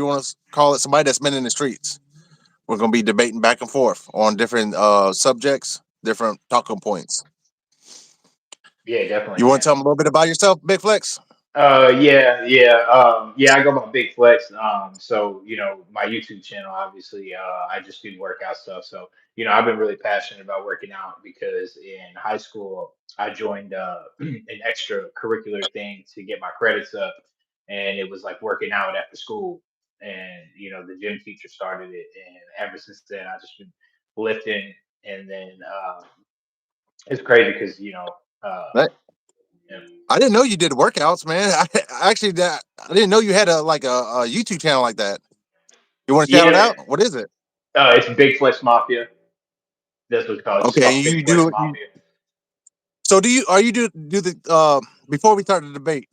you want to call it, somebody that's been in the streets. We're gonna be debating back and forth on different subjects, different talking points. Yeah, definitely, You want man. to tell them a little bit about yourself, Big Flex? Yeah. I go by Big Flex. So my YouTube channel, obviously, I just do workout stuff. So I've been really passionate about working out because in high school I joined an extracurricular thing to get my credits up, and it was like working out after school. And the gym teacher started it, and ever since then I just been lifting. And then it's crazy because Right. I didn't know you did workouts, man. I didn't know you had a YouTube channel like that. You want to shout it yeah, out? What is it? it's Big Flex Mafia. That's what it's called. It's just Okay, called Big you Flex do. Mafia. So do you? Are you do the before we start the debate?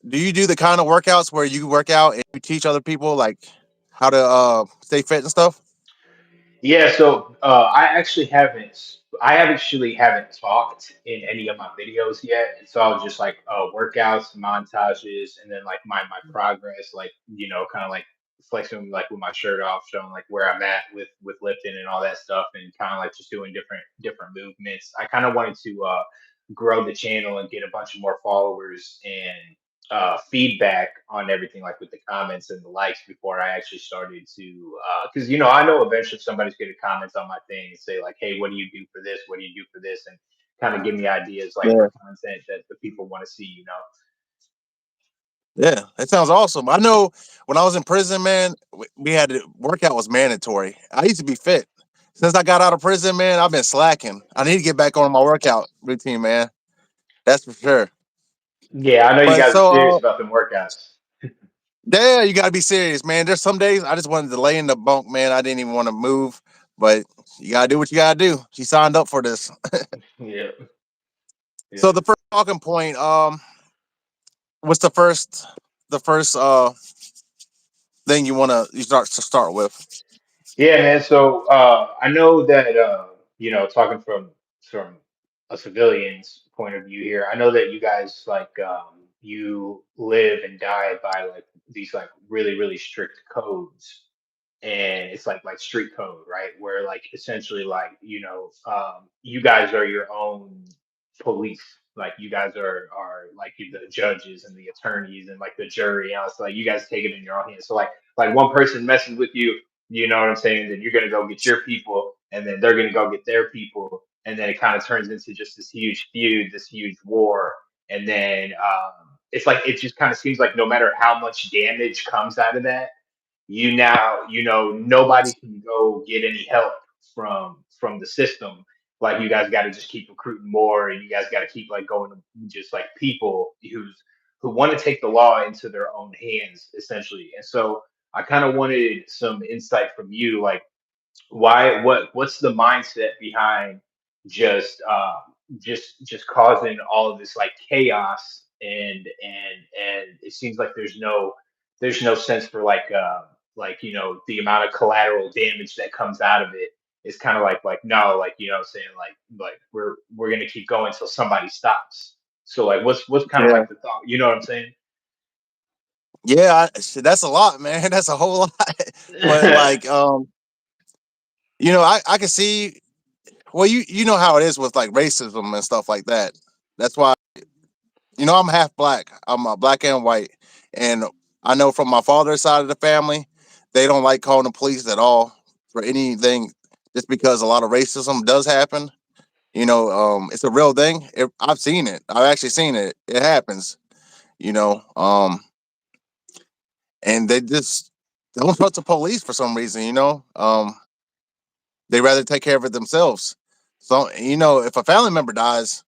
Do you do the kind of workouts where you work out and you teach other people like how to stay fit and stuff? Yeah, so I actually haven't talked in any of my videos yet. It's all just like workouts, montages, and then like my progress, like kind of like flexing like with my shirt off, showing like where I'm at with lifting and all that stuff, and kind of like just doing different movements. I kind of wanted to grow the channel and get a bunch of more followers and feedback on everything, like with the comments and the likes, before I actually started to, because I know eventually somebody's going to comment on my thing and say like, "Hey, what do you do for this? What do you do for this?" And kind of give me ideas like for Yeah, content that the people want to see. yeah, that sounds awesome. I know when I was in prison, man, we had to workout was mandatory. I used to be fit. Since I got out of prison, man, I've been slacking. I need to get back on my workout routine, man. That's for sure. Yeah, I know you But guys are so, serious about them workouts. yeah, you gotta be serious, man. There's some days I just wanted to lay in the bunk, man. I didn't even want to move, but you gotta do what you gotta do. She signed up for this. Yeah, So yeah. the first talking point, what's the first thing you start with? Yeah, man. So I know that talking from a civilian's point of view here, I know that you guys like you live and die by like these like really strict codes, and it's like street code, right? Where like essentially like you guys are your own police. Like you guys are like the judges and the attorneys and like the jury. And it's like you guys take it in your own hands. So like one person messes with you, you know what I'm saying? Then you're gonna go get your people, and then they're gonna go get their people, and then it kind of turns into just this huge feud, this huge war, and then it's like it just kind of seems like no matter how much damage comes out of that, nobody can go get any help from the system. Like you guys got to just keep recruiting more, and you guys got to keep like going to just like people who want to take the law into their own hands, essentially. And so I kind of wanted some insight from you, like what's the mindset behind just just causing all of this like chaos, and it seems like there's no sense for like the amount of collateral damage that comes out of it. It's kind of like no, like what I'm saying, like we're gonna keep going until somebody stops. So like what's kind of Yeah, like the thought, you know what I'm saying? yeah, shit, that's a lot, man. That's a whole lot. But like, I can see. Well, you know how it is with like racism and stuff like that. That's why I'm half black. I'm black and white, and I know from my father's side of the family, they don't like calling the police at all for anything, just because a lot of racism does happen. It's a real thing. I've seen it. I've actually seen it. It happens. You know, and they just don't trust the police for some reason. They rather take care of it themselves. So if a family member dies,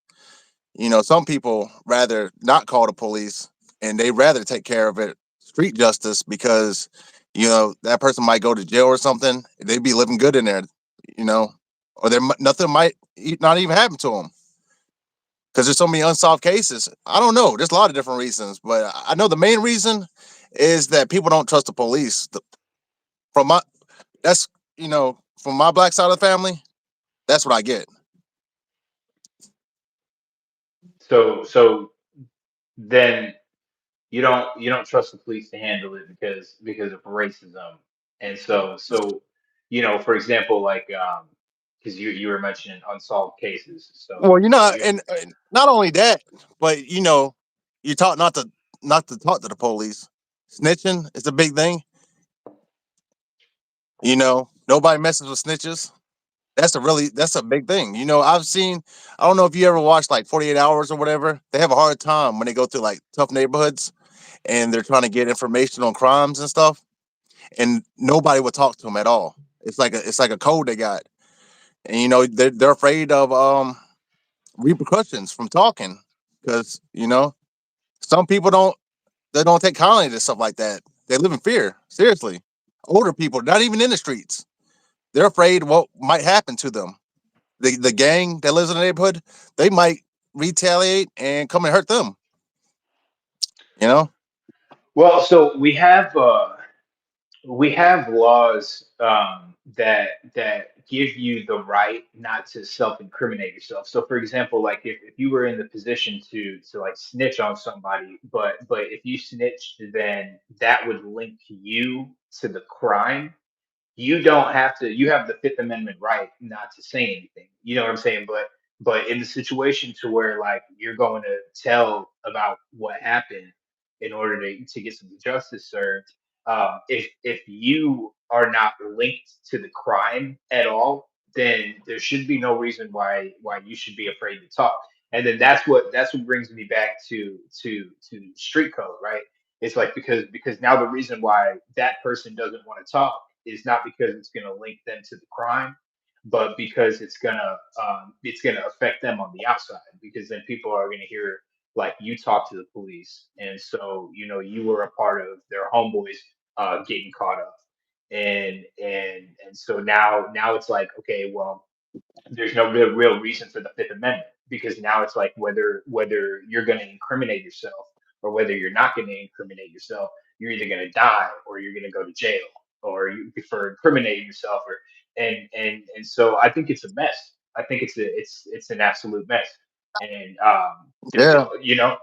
some people rather not call the police and they rather take care of it street justice because that person might go to jail or something. They'd be living good in there, you know, or nothing might not even happen to them because there's so many unsolved cases. I don't know. There's a lot of different reasons, but I know the main reason is that people don't trust the police. From my that's from my black side of the family, that's what I get. So then you don't trust the police to handle it because of racism. And so for example, like because you were mentioning unsolved cases. Well, You and not only that, but you talk not to talk to the police. Snitching is a big thing. Nobody messes with snitches. That's a big thing. I've seen. I don't know if you ever watched like 48 Hours or whatever. They have a hard time when they go through like tough neighborhoods and they're trying to get information on crimes and stuff, and nobody would talk to them at all. It's like a code they got, and they're afraid of repercussions from talking because some people don't take kindly to stuff like that. They live in fear. Seriously, older people, not even in the streets, they're afraid what might happen to them. The gang that lives in the neighborhood, they might retaliate and come and hurt them. You know? Well, so we have laws that give you the right not to self-incriminate yourself. So, for example, like if you were in the position to like snitch on somebody, but if you snitched, then that would link you to the crime. You don't have to. You have the Fifth Amendment right not to say anything. You know what I'm saying? But in the situation to where like you're going to tell about what happened in order to get some justice served, if you are not linked to the crime at all, then there should be no reason why you should be afraid to talk. And then that's what brings me back to street code, right? It's like because now the reason why that person doesn't want to talk is not because it's going to link them to the crime, but because it's gonna affect them on the outside. Because then people are going to hear like you talk to the police, and so you were a part of their homeboys getting caught up, and so now it's like, okay, well, there's no real reason for the Fifth Amendment, because now it's like whether you're going to incriminate yourself or whether you're not going to incriminate yourself, you're either going to die or you're going to go to jail, or you for incriminating yourself, or and so I think it's a mess. I think it's an absolute mess, and Yeah. you know.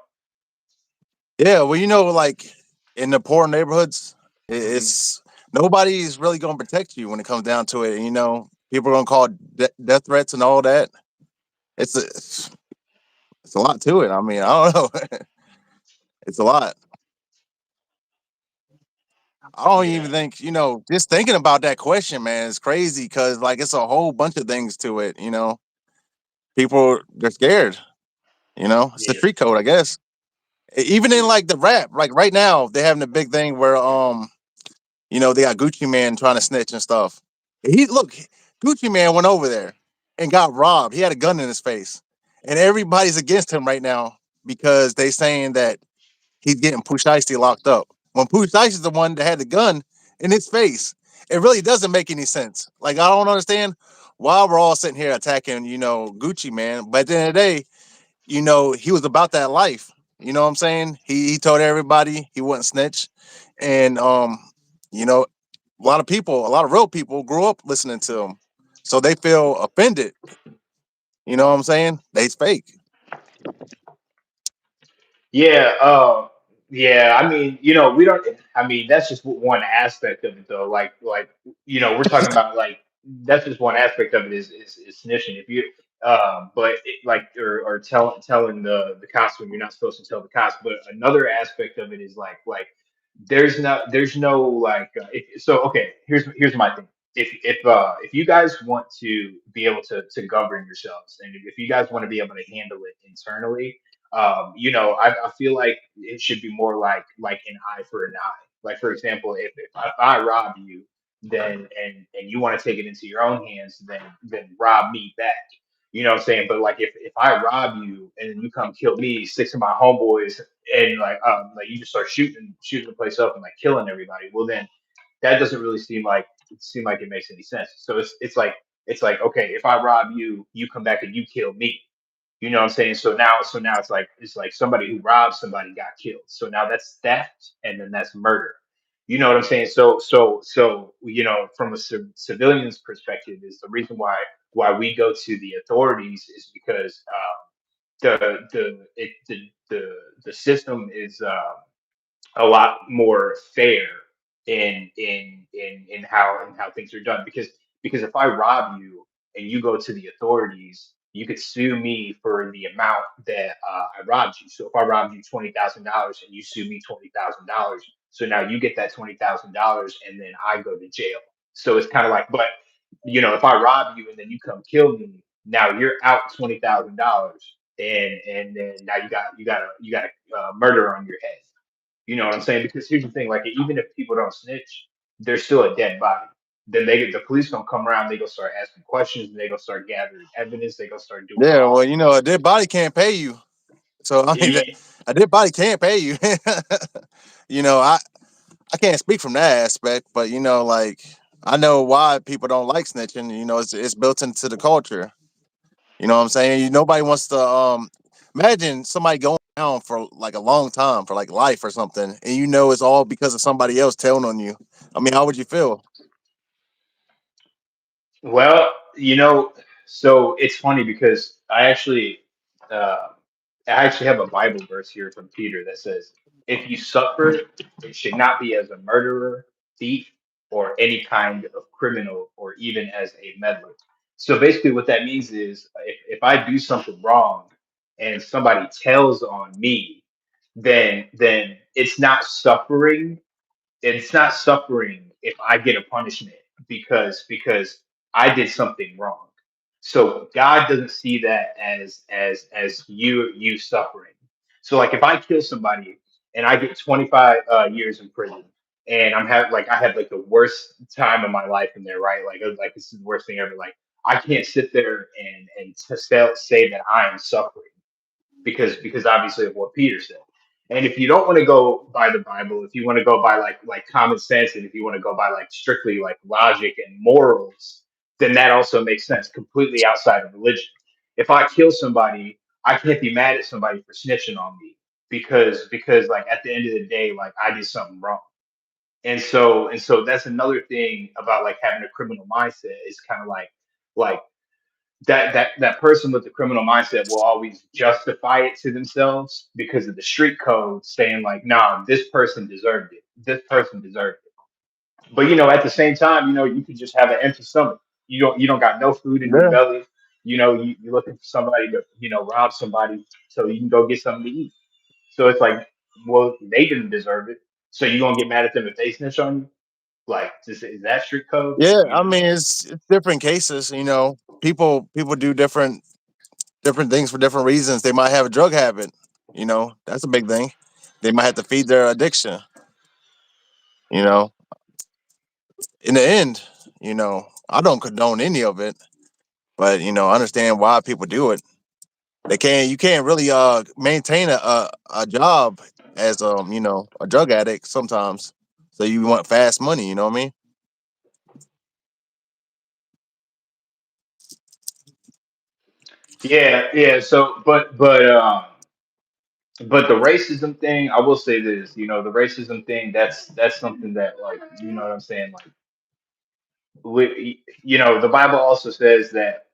Yeah. Well, like in the poor neighborhoods, Mhm. it's nobody's really going to protect you when it comes down to it. People are going to call death threats and all that. It's a lot to it. I mean, I don't know. It's a lot. I don't Yeah, even think, just thinking about that question, man, is crazy because, like, it's a whole bunch of things to it. People, they're scared. It's the yeah. street code, I guess. Even in Yeah. like the rap, like right now, they're having a big thing where, they got Gucci Man trying to snitch and stuff. Look, Gucci Man went over there and got robbed. He had a gun in his face, and everybody's against him right now because they saying that he's getting Pooh Shiesty locked up. When Pooh Shiesty's the one that had the gun in his face, it really doesn't make any sense. Like, I don't understand why we're all sitting here attacking, Gucci Man. But at the end of the day, he was about that life. You know what I'm saying? He told everybody he wouldn't snitch. And you know, a lot of real people grew up listening to him. So they feel offended. You know what I'm saying? They's fake. Yeah, yeah. I mean, we don't. I mean, that's just one aspect of it, though. Like, we're talking about like that's just one aspect of it is snitching. If you, but like, or telling the cops when you're not supposed to tell the cops. But another aspect of it is like there's no like so okay. Here's my thing. If you guys want to be able to govern yourselves, and if you guys want to be able to handle it internally, I feel like it should be more like an eye for an eye. Like, for example, if I rob you, then and you want to take it into your own hands, then rob me back. You know what I'm saying? But like if I rob you and then you come kill me, six of my homeboys, and like you just start shooting the place up and like killing everybody, well then that doesn't really seem like it makes any sense. So it's like okay, if I rob you, you come back and you kill me. You know what I'm saying? So now it's like somebody who robbed somebody got killed. So now that's theft, and then that's murder. You know what I'm saying? So from a civilian's perspective, is the reason why we go to the authorities is because the system is. a lot more fair in how things are done, because if I rob you and you go to the authorities, you could sue me for the amount that I robbed you. So if I robbed you $20,000 and you sue me $20,000, so now you get that $20,000 and then I go to jail. So it's kind of like, but if I rob you and then you come kill me, now you're out $20,000, and then now you got a murder on your head. You know what I'm saying? Because here's the thing: like, even if people don't snitch, there's still a dead body. Then the police gonna come around. They gonna start asking questions. And they gonna start gathering evidence. They gonna start doing Yeah, all well, of a dead body can't pay you. So I mean, it. a dead body can't pay you. you know, I I can't speak from that aspect, but like I know why people don't like snitching. It's built into the culture. You know what I'm saying? Nobody wants to imagine somebody going down for like a long time, for like life or something, and it's all because of somebody else telling on you. I mean, how would you feel? Well, so it's funny because uh, I actually have a Bible verse here from Peter that says, "If you suffer, it should not be as a murderer, thief, or any kind of criminal, or even as a meddler." So basically, what that means is, if I do something wrong and somebody tells on me, then it's not suffering if I get a punishment, because I did something wrong. So God doesn't see that as you suffering. So like if I kill somebody and I get 25 years in prison, and I have like the worst time of my life in there, right? Like this is the worst thing ever. Like I can't sit there and to say that I am suffering, because obviously of what Peter said. And if you don't want to go by the Bible, if you want to go by like common sense, and if you want to go by like strictly like logic and morals, then that also makes sense completely outside of religion. If I kill somebody, I can't be mad at somebody for snitching on me, because like at the end of the day, like I did something wrong. And so that's another thing about like having a criminal mindset, is kind of like that person with the criminal mindset will always justify it to themselves because of the street code, saying like, nah, this person deserved it. This person deserved it. But at the same time, you could just have an empty stomach. You don't got no food in your Yeah, belly. You're looking for somebody to, rob somebody so you can go get something to eat. So it's like, well, they didn't deserve it. So you gonna get mad at them if they snitch on you? Like, is that street code? yeah. I mean, it's different cases. People do different things for different reasons. They might have a drug habit. That's a big thing. They might have to feed their addiction. You know, in the end, I don't condone any of it, but I understand why people do it. You can't really maintain a job as a drug addict sometimes. So you want fast money, you know what I mean? Yeah, yeah. So, but the racism thing, I will say this, the racism thing, that's something that, like, you know what I'm saying, like, the Bible also says that,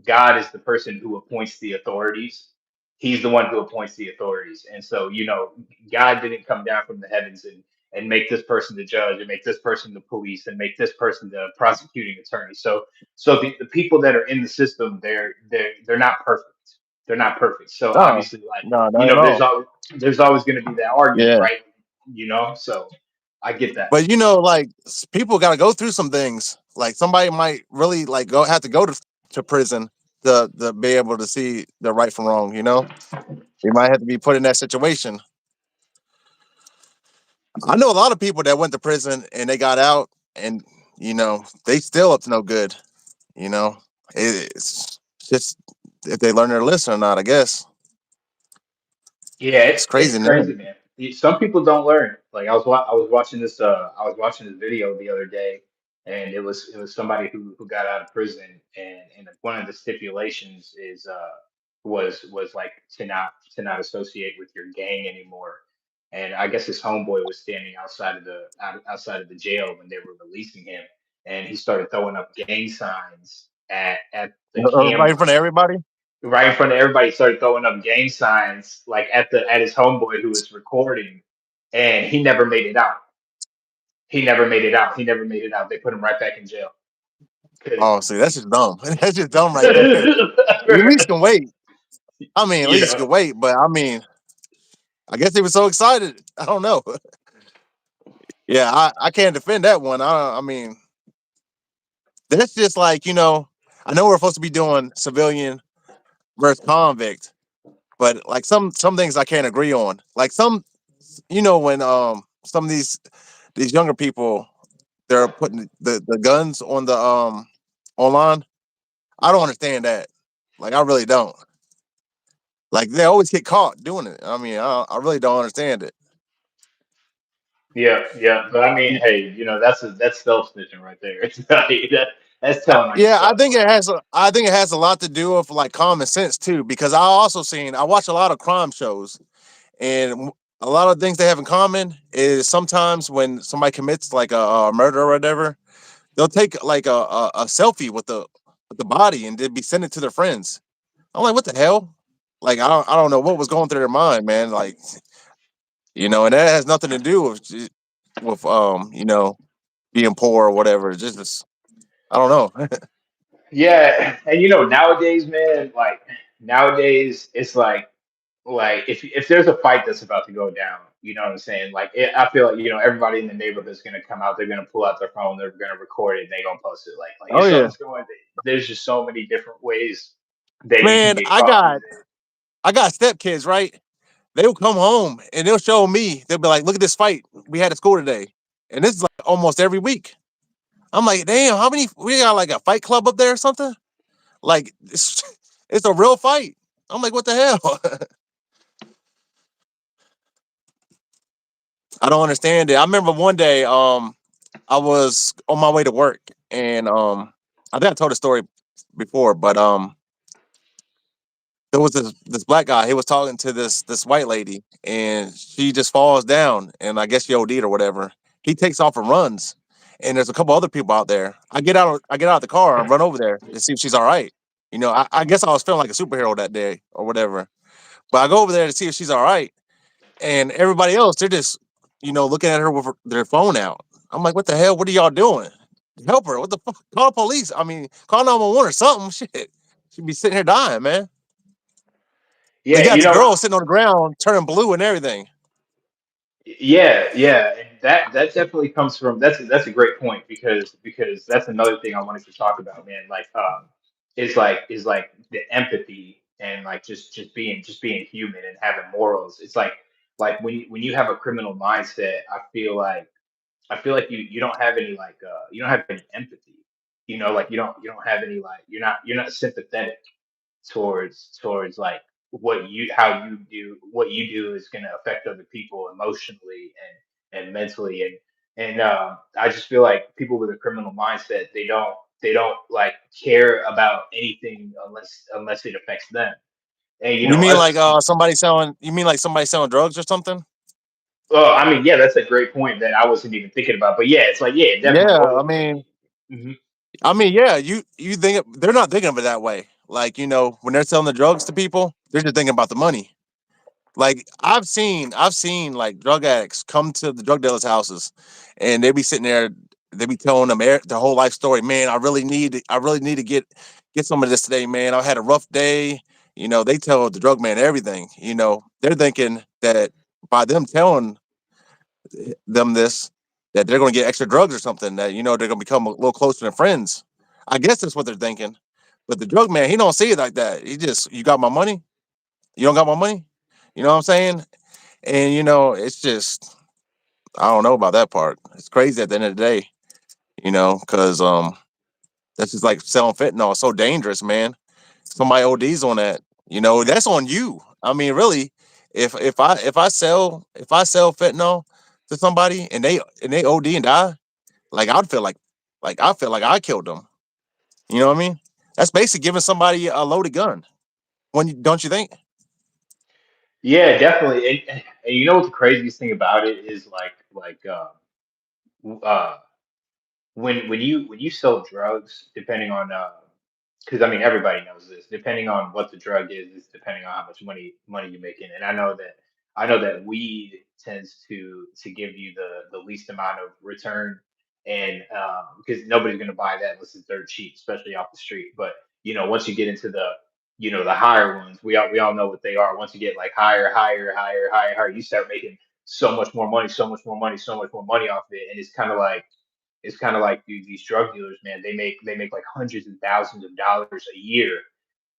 God is the person who appoints the authorities. He's the one who appoints the authorities. And so, God didn't come down from the heavens and make this person the judge, and make this person the police, and make this person the prosecuting attorney. So the people that are in the system, they're not perfect. They're not perfect. So No, obviously, like, no, not at all. there's always going to be that argument, Yeah, right? So I get that. but like people got to go through some things. Like somebody might really like go have to go to prison to be able to see the right from wrong. They might have to be put in that situation. I know a lot of people that went to prison and they got out, and they still up to no good. You know, it's just if they learn their lesson or not. I guess Yeah, it's it's crazy, crazy, man. man. Some people don't learn. Like I was watching this video the other day, and it was somebody who got out of prison, and one of the stipulations was like to not associate with your gang anymore. And I guess his homeboy was standing outside of the jail when they were releasing him, and he started throwing up gang signs at the Right in front camera, of everybody. right in front of everybody. Started throwing up gang signs like at his homeboy who was recording. and he never made it out. He never made it out. He never made it out. They put him right back in jail. 'Cause- Oh, see, that's just dumb. That's just dumb right there. You at least can wait. I mean, at you least you know, can wait. But I mean, I guess they were so excited. I don't know. Yeah, I can't defend that one. I mean, that's just like, I know we're supposed to be doing civilian versus convict, but like some things I can't agree on. Like when some of these younger people, they're putting the guns on the online. I don't understand that. Like I really don't. Like they always get caught doing it. I mean, I really don't understand it. yeah, yeah. But I mean, hey, that's self snitching right there. It's not that's telling on Yeah, yourself. Like, I think it has a lot to do with like common sense too. Because I watch a lot of crime shows, and a lot of things they have in common is sometimes when somebody commits like a murder or whatever, they'll take like a selfie with the body and then be sending it to their friends. I'm like, what the hell? Like I don't know what was going through their mind, man. Like and that has nothing to do with being poor or whatever. Just I don't know. yeah, and nowadays, man, like nowadays, it's like if there's a fight that's about to go down, you know what I'm saying? Like I feel like everybody in the neighborhood is gonna come out. They're gonna pull out their phone. They're gonna record it. And they're gonna post it. Like if Oh yeah, something's going, there's just so many different ways that you can man. get I caught these got days. I got stepkids, right? They'll come home and they'll show me. They'll be like, "Look at this fight we had at school today," and this is like almost every week. I'm like, "Damn, how many? We got like a fight club up there or something? Like it's a real fight." I'm like, "What the hell?" I don't understand it. I remember one day, I was on my way to work, and I think I told the story before, but there was this black guy. He was talking to this white lady, and she just falls down, and I guess she OD'd or whatever. He takes off and runs, and there's a couple other people out there. I get out of the car and run over there to see if she's all right. I guess I was feeling like a superhero that day or whatever. But I go over there to see if she's all right, and everybody else they're just looking at her with their phone out. I'm like, what the hell? What are y'all doing? Help her! What the fuck? Call the police! I mean, call 911 or something. Shit, she'd be sitting here dying, man. They Yeah, got the girl sitting on the ground, turning blue and everything. yeah, yeah, and that definitely comes from that's a great point because that's another thing I wanted to talk about, man. Like, is like the empathy and like just being human and having morals. It's like when you have a criminal mindset, I feel like you don't have any you don't have any empathy. Like you don't have any like you're not sympathetic towards like what you do is going to affect other people emotionally and mentally and I just feel like people with a criminal mindset they don't like care about anything unless it affects them. And You mean like us. somebody selling? You mean like somebody selling drugs or something? Well, I mean, yeah, that's a great point that I wasn't even thinking about. But yeah, it's like, yeah, it definitely Yeah, goes. Mhm. yeah. You think they're not thinking of it that way. Like when they're selling the drugs to people, they're just thinking about the money. Like I've seen like drug addicts come to the drug dealers' houses, and they be sitting there, they be telling them their whole life story. Man, I really need to get some of this today, man. I had a rough day. They tell the drug man everything. They're thinking that by them telling them this, that they're going to get extra drugs or something. That they're going to become a little closer than friends. I guess that's what they're thinking. But the drug man, he don't see it like that. He just, you got my money. You don't got my money. You know what I'm saying? And it's just I don't know about that part. It's crazy at the end of the day, because that's just like selling fentanyl. It's so dangerous, man. Somebody ODs on that, that's on you. I mean, really, if I sell fentanyl to somebody and they OD and die, like I feel like I killed them. You know what I mean? That's basically giving somebody a loaded gun. Don't you think? Yeah, definitely. And you know what the craziest thing about it is uh, when you sell drugs, depending on because I mean everybody knows this. Depending on what the drug is depending on how much money you're making. And I know that I know that weed tends to give you the least amount of return, and because nobody's gonna buy that unless it's dirt cheap, especially off the street. But once you get into the higher ones, we all know what they are. Once you get like higher, higher, higher, higher, higher, you start making so much more money, so much more money, so much more money off of it, and it's kind of like these drug dealers, man. They make like hundreds and thousands of dollars a year,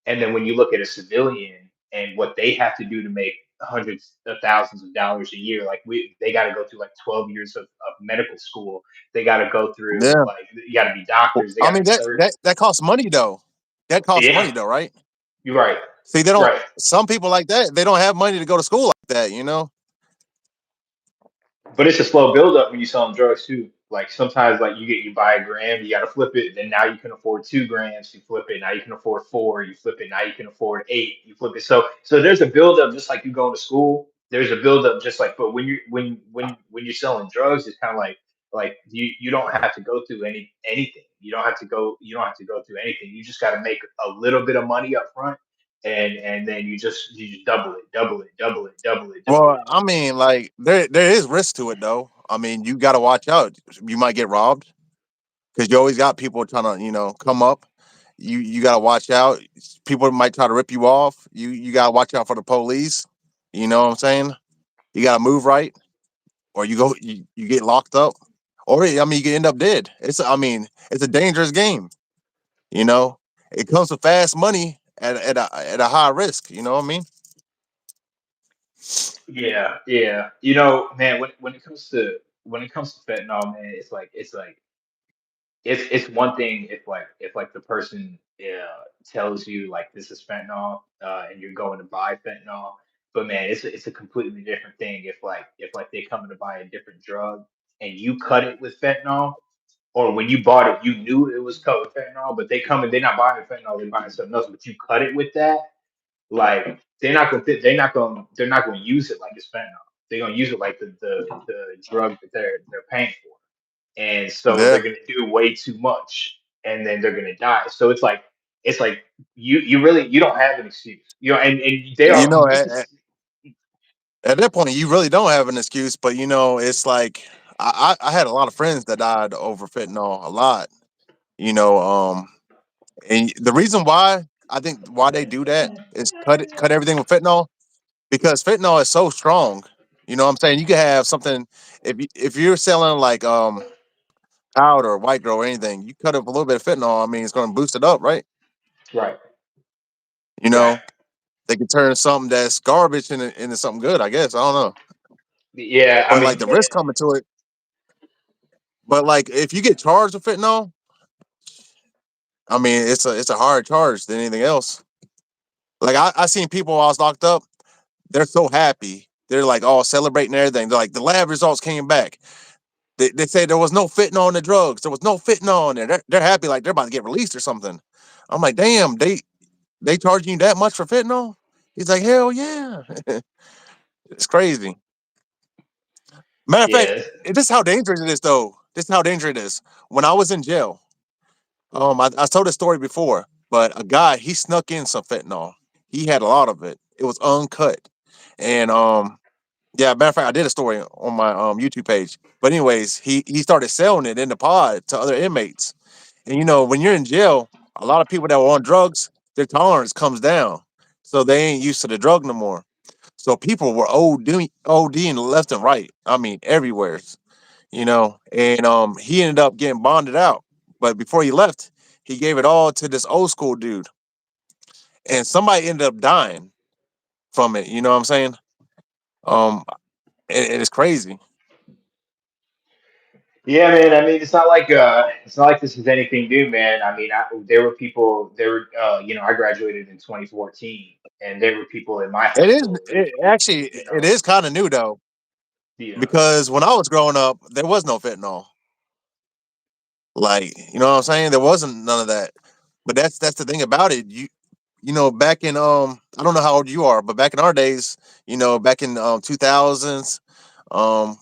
and then when you look at a civilian and what they have to do to make hundreds of thousands of dollars a year, like they got to go through like 12 years of medical school. They got to go through Yeah. like you got to be doctors. They I got to mean be surgeons. that costs money though. That costs Yeah, money though, right? you're right. See, they don't. Right. Some people like that, they don't have money to go to school like that. You know. But it's a slow build up when you're selling drugs too. Like sometimes, like you buy a gram, you got to flip it. Then now you can afford 2 grams, you flip it. Now you can afford four, you flip it. Now you can afford eight, you flip it. So there's a build up just like you going to school. There's a build up just like, but when you're selling drugs, it's kind of like you don't have to go through anything. You don't have to go through anything. You just got to make a little bit of money up front, and then you just double it, double it, double it, double it, double Well, it. I mean, like there is risk to it though. I mean, you got to watch out. You might get robbed because you always got people trying to come up. You got to watch out. People might try to rip you off. You got to watch out for the police. You know what I'm saying? You got to move right, or you get locked up, or I mean, you can end up dead. It's a dangerous game. You know, it comes with fast money at a high risk. You know what I mean? Yeah, yeah. Man, when it comes to fentanyl, man, it's one thing if the person tells you like this is fentanyl, and you're going to buy fentanyl. But man, it's a completely different thing if they come to buy a different drug and you cut it with fentanyl, or when you bought it you knew it was cut with fentanyl, but they're not buying fentanyl, they're buying something else, but you cut it with that. Like they're not gonna use it like it's fentanyl. They're gonna use it like the drug that they're paying for, and so they're Yeah. gonna do way too much, and then they're gonna die. So it's like you really you don't have an excuse, and they You are know, you can see, at that point, you really don't have an excuse. But it's like I had a lot of friends that died over fentanyl, a lot. You know, and the reason why I think why they do that is cut everything with fentanyl because fentanyl is so strong. You know what I'm saying? You could have something if you're selling like powder or white girl or anything, you cut up a little bit of fentanyl. I mean, it's going to boost it up, right? right, You right. know, they can turn something that's garbage into something good. I guess I don't know, Yeah, I but like mean, the risk coming to it. But like if you get charged with fentanyl, I mean, it's a hard charge than anything else. Like I seen people while I was locked up, they're so happy. They're like all celebrating everything. They're like the lab results came back. They say there was no fentanyl in the drugs. There was no fentanyl in there. They're happy like they're about to get released or something. I'm like, damn, they charging you that much for fentanyl? He's like, hell yeah. It's crazy. Matter of fact, yeah, this is how dangerous it is though. This is how dangerous it is. When I was in jail, I told this story before, but a guy he snuck in some fentanyl. He had a lot of it. It was uncut, and yeah. Matter of fact, I did a story on my YouTube page. But anyways, he started selling it in the pod to other inmates. And when you're in jail, a lot of people that were on drugs, their tolerance comes down, so they ain't used to the drug no more. So people were ODing left and right. I mean, everywhere. And he ended up getting bonded out. But before he left, he gave it all to this old school dude, and somebody ended up dying from it. You know what I'm saying? Um, and it's crazy. yeah, man. I mean, it's not like this is anything new, man. I mean, there were people. I graduated in 2014, and there were people in my high It is school. actually You it know, is kind of new though, you know, because when I was growing up, there was no fentanyl. Like, you know what I'm saying? There wasn't none of that. But that's the thing about it. Back in I don't know how old you are, but back in our days, back in 2000s, um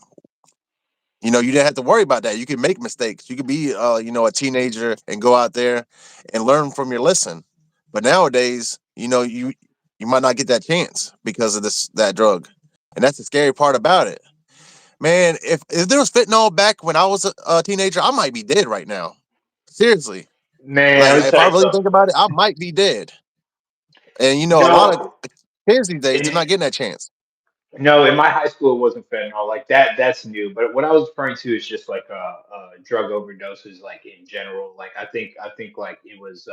you didn't have to worry about that. You could make mistakes. You could be a teenager and go out there and learn from your lesson. But nowadays, you might not get that chance because of that drug. and that's the scary part about it. Man, if there was fentanyl back when I was a teenager, I might be dead right now. Seriously, Man, like let me if tell I you really something. think about it, I might be dead. And a lot of No, kids these days, they're and not getting that chance. no, in my high school it wasn't fentanyl like that. That's new. But what I was referring to is just like drug overdoses, like in general. Like I think like it was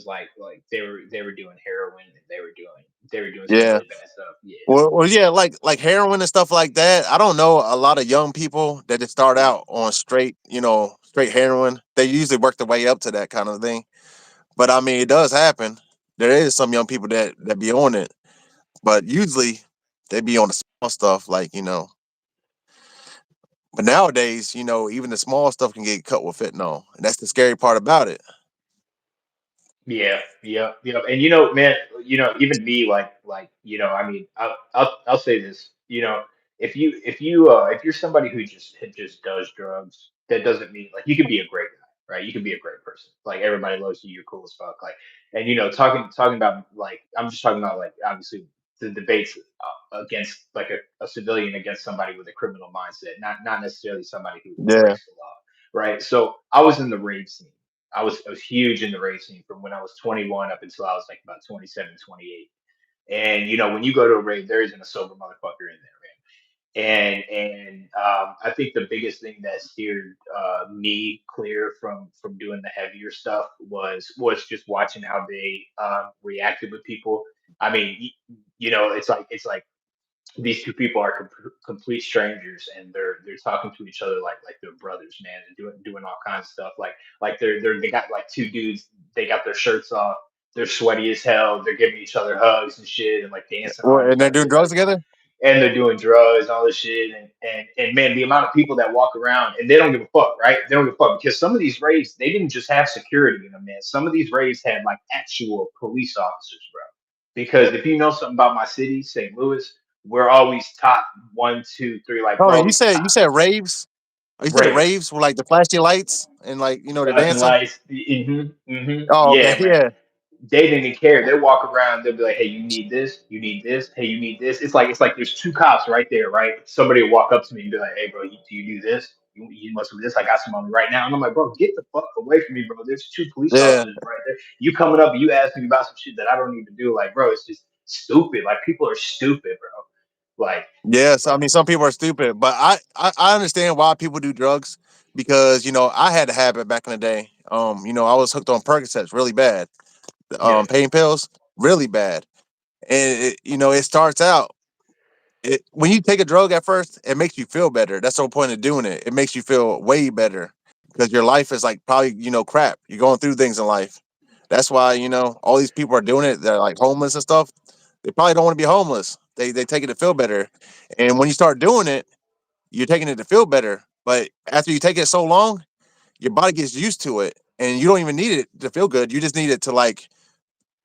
like they were doing heroin and they were doing some Yeah. really bad stuff. Yeah. Well, yeah, like heroin and stuff like that. I don't know a lot of young people that just start out on straight, straight heroin. They usually work their way up to that kind of thing. But I mean, it does happen. There is some young people that be on it, but usually they be on the small stuff, like. But nowadays, even the small stuff can get cut with fentanyl, and that's the scary part about it. Yeah, yeah, yeah. And man, even me, I mean, I'll say this, if you're somebody who just does drugs, that doesn't mean like you can be a great guy, right? You can be a great person. Like everybody loves you, you're cool as fuck. Like, and talking about like I'm just talking about like obviously the debates against like a civilian against somebody with a criminal mindset, not necessarily somebody who Yeah. breaks the law, right? So I was in the rave scene. I was huge in the racing from when I was 21 up until I was like about 27, 28. And when you go to a rave, there isn't a sober motherfucker in there, man. And I think the biggest thing that steered me clear from doing the heavier stuff was just watching how they reacted with people. I mean, it's like these two people are complete strangers and they're talking to each other like they're brothers, man, and doing all kinds of stuff like they got like two dudes, they got their shirts off, they're sweaty as hell, they're giving each other hugs and shit and like dancing Well, on and each they're other doing drugs like, together. and they're doing drugs and all this shit and man, the amount of people that walk around and they don't give a fuck, right? They don't give a fuck because some of these raves they didn't just have security in them, man. Some of these raves had like actual police officers, bro. Because if you know something about my city, St. Louis, we're always top one, two, three. Like Oh, we're you always said top you said raves. Oh, you said raves, raves with like the flashy lights and like they're flashing dancing. lights. Oh, okay, Yeah, man. yeah, They didn't care. They walk around. They'll be like, "Hey, you need this. You need this. Hey, you need this." It's like there's two cops right there, right? Somebody will walk up to me and be like, "Hey, bro, do you do this? You must do this. I got some on me right now." And I'm like, "Bro, get the fuck away from me, bro. There's two police yeah, officers right there. You coming up and you asking me about some shit that I don't even do. Like, bro, it's just stupid. Like, people are stupid, bro. Like, yes. I like mean, some people are stupid, but I understand why people do drugs because I had a habit back in the day. I was hooked on Percocets really bad, yeah, pain pills really bad, and it starts out. When you take a drug at first, it makes you feel better. That's the whole point of doing it. It makes you feel way better because your life is like probably crap. You're going through things in life. That's why all these people are doing it. They're like homeless and stuff. They probably don't want to be homeless. They take it to feel better, and when you start doing it, you're taking it to feel better. But after you take it so long, your body gets used to it, and you don't even need it to feel good. You just need it to like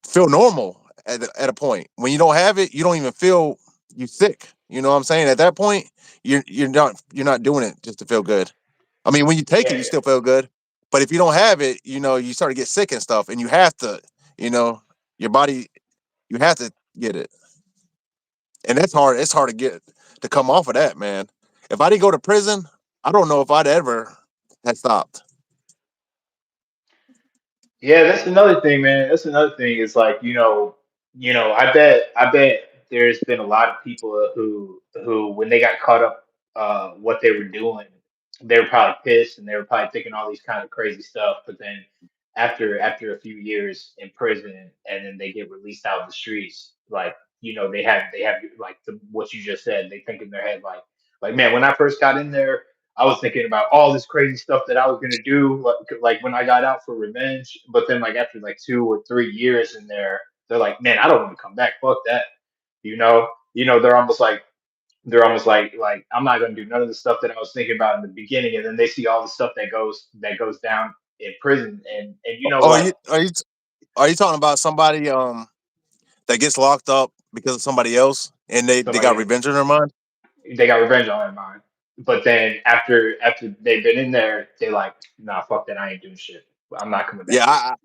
feel normal at a point. When you don't have it, you don't even feel you sick. You know what I'm saying? At that point, you're not doing it just to feel good. I mean, when you take it, yeah. you still feel good. But if you don't have it, you start to get sick and stuff, and you have to, you know, your body, you have to get it, and that's hard. It's hard to get to come off of that, man. If I didn't go to prison, I don't know if I'd ever had stopped. Yeah, that's another thing, man. That's another thing. Is like, I bet there's been a lot of people who when they got caught up what they were doing, they were probably pissed and they were probably thinking all these kind of crazy stuff. But then after a few years in prison and then they get released out in the streets, like, they have like what you just said, they think in their head like man, when I first got in there, I was thinking about all this crazy stuff that I was gonna do, like when I got out for revenge. But then, like after like 2 or 3 years in there, they're like, "Man, I don't want to come back. Fuck that." They're almost like I'm not gonna do none of the stuff that I was thinking about in the beginning, and then they see all the stuff that goes down in prison, and Oh, like are you talking about somebody that gets locked up because of somebody else, and they got somebody revenge in their mind? they got revenge on their mind. But then after they've been in there, they like, nah, fuck that. I ain't doing shit. I'm not coming back Yeah, here.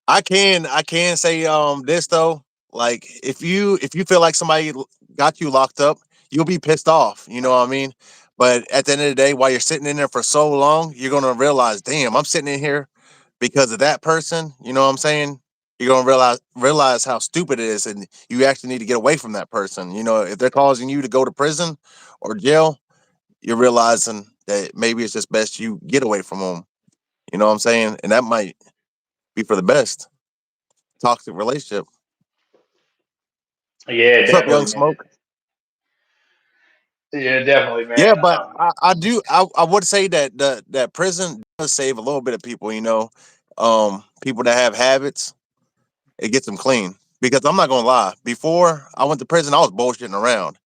I can say this though. Like if you feel like somebody got you locked up, you'll be pissed off. You know what I mean? But at the end of the day, while you're sitting in there for so long, you're gonna realize, damn, I'm sitting in here because of that person. You know what I'm saying? You're gonna realize how stupid it is, and you actually need to get away from that person. You know, if they're causing you to go to prison or jail, you're realizing that maybe it's just best you get away from them. You know what I'm saying? And that might be for the best. Toxic relationship. Yeah, What's up, definitely, Young man. Smoke? Yeah, definitely, man. Yeah, but I would say that that prison does save a little bit of people. You know, people that have habits, it gets them clean. Because I'm not gonna lie, before I went to prison, I was bullshitting around.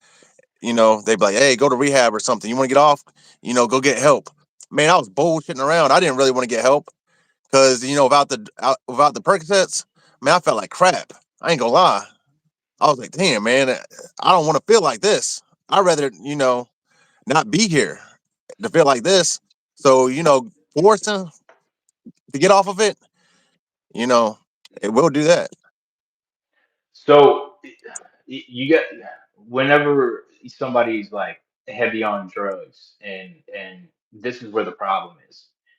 You know, they'd be like, "Hey, go to rehab or something. You want to get off? You know, go get help." Man, I was bullshitting around. I didn't really want to get help because you know, without the Percocets, man, I felt like crap. I ain't gonna lie. I was like, "Damn, man, I don't want to feel like this. I'd rather, you know, not be here to feel like this." So, you know, forcing to get off of it, you know, it will do that. So you get whenever somebody's like heavy on drugs, and this is where the problem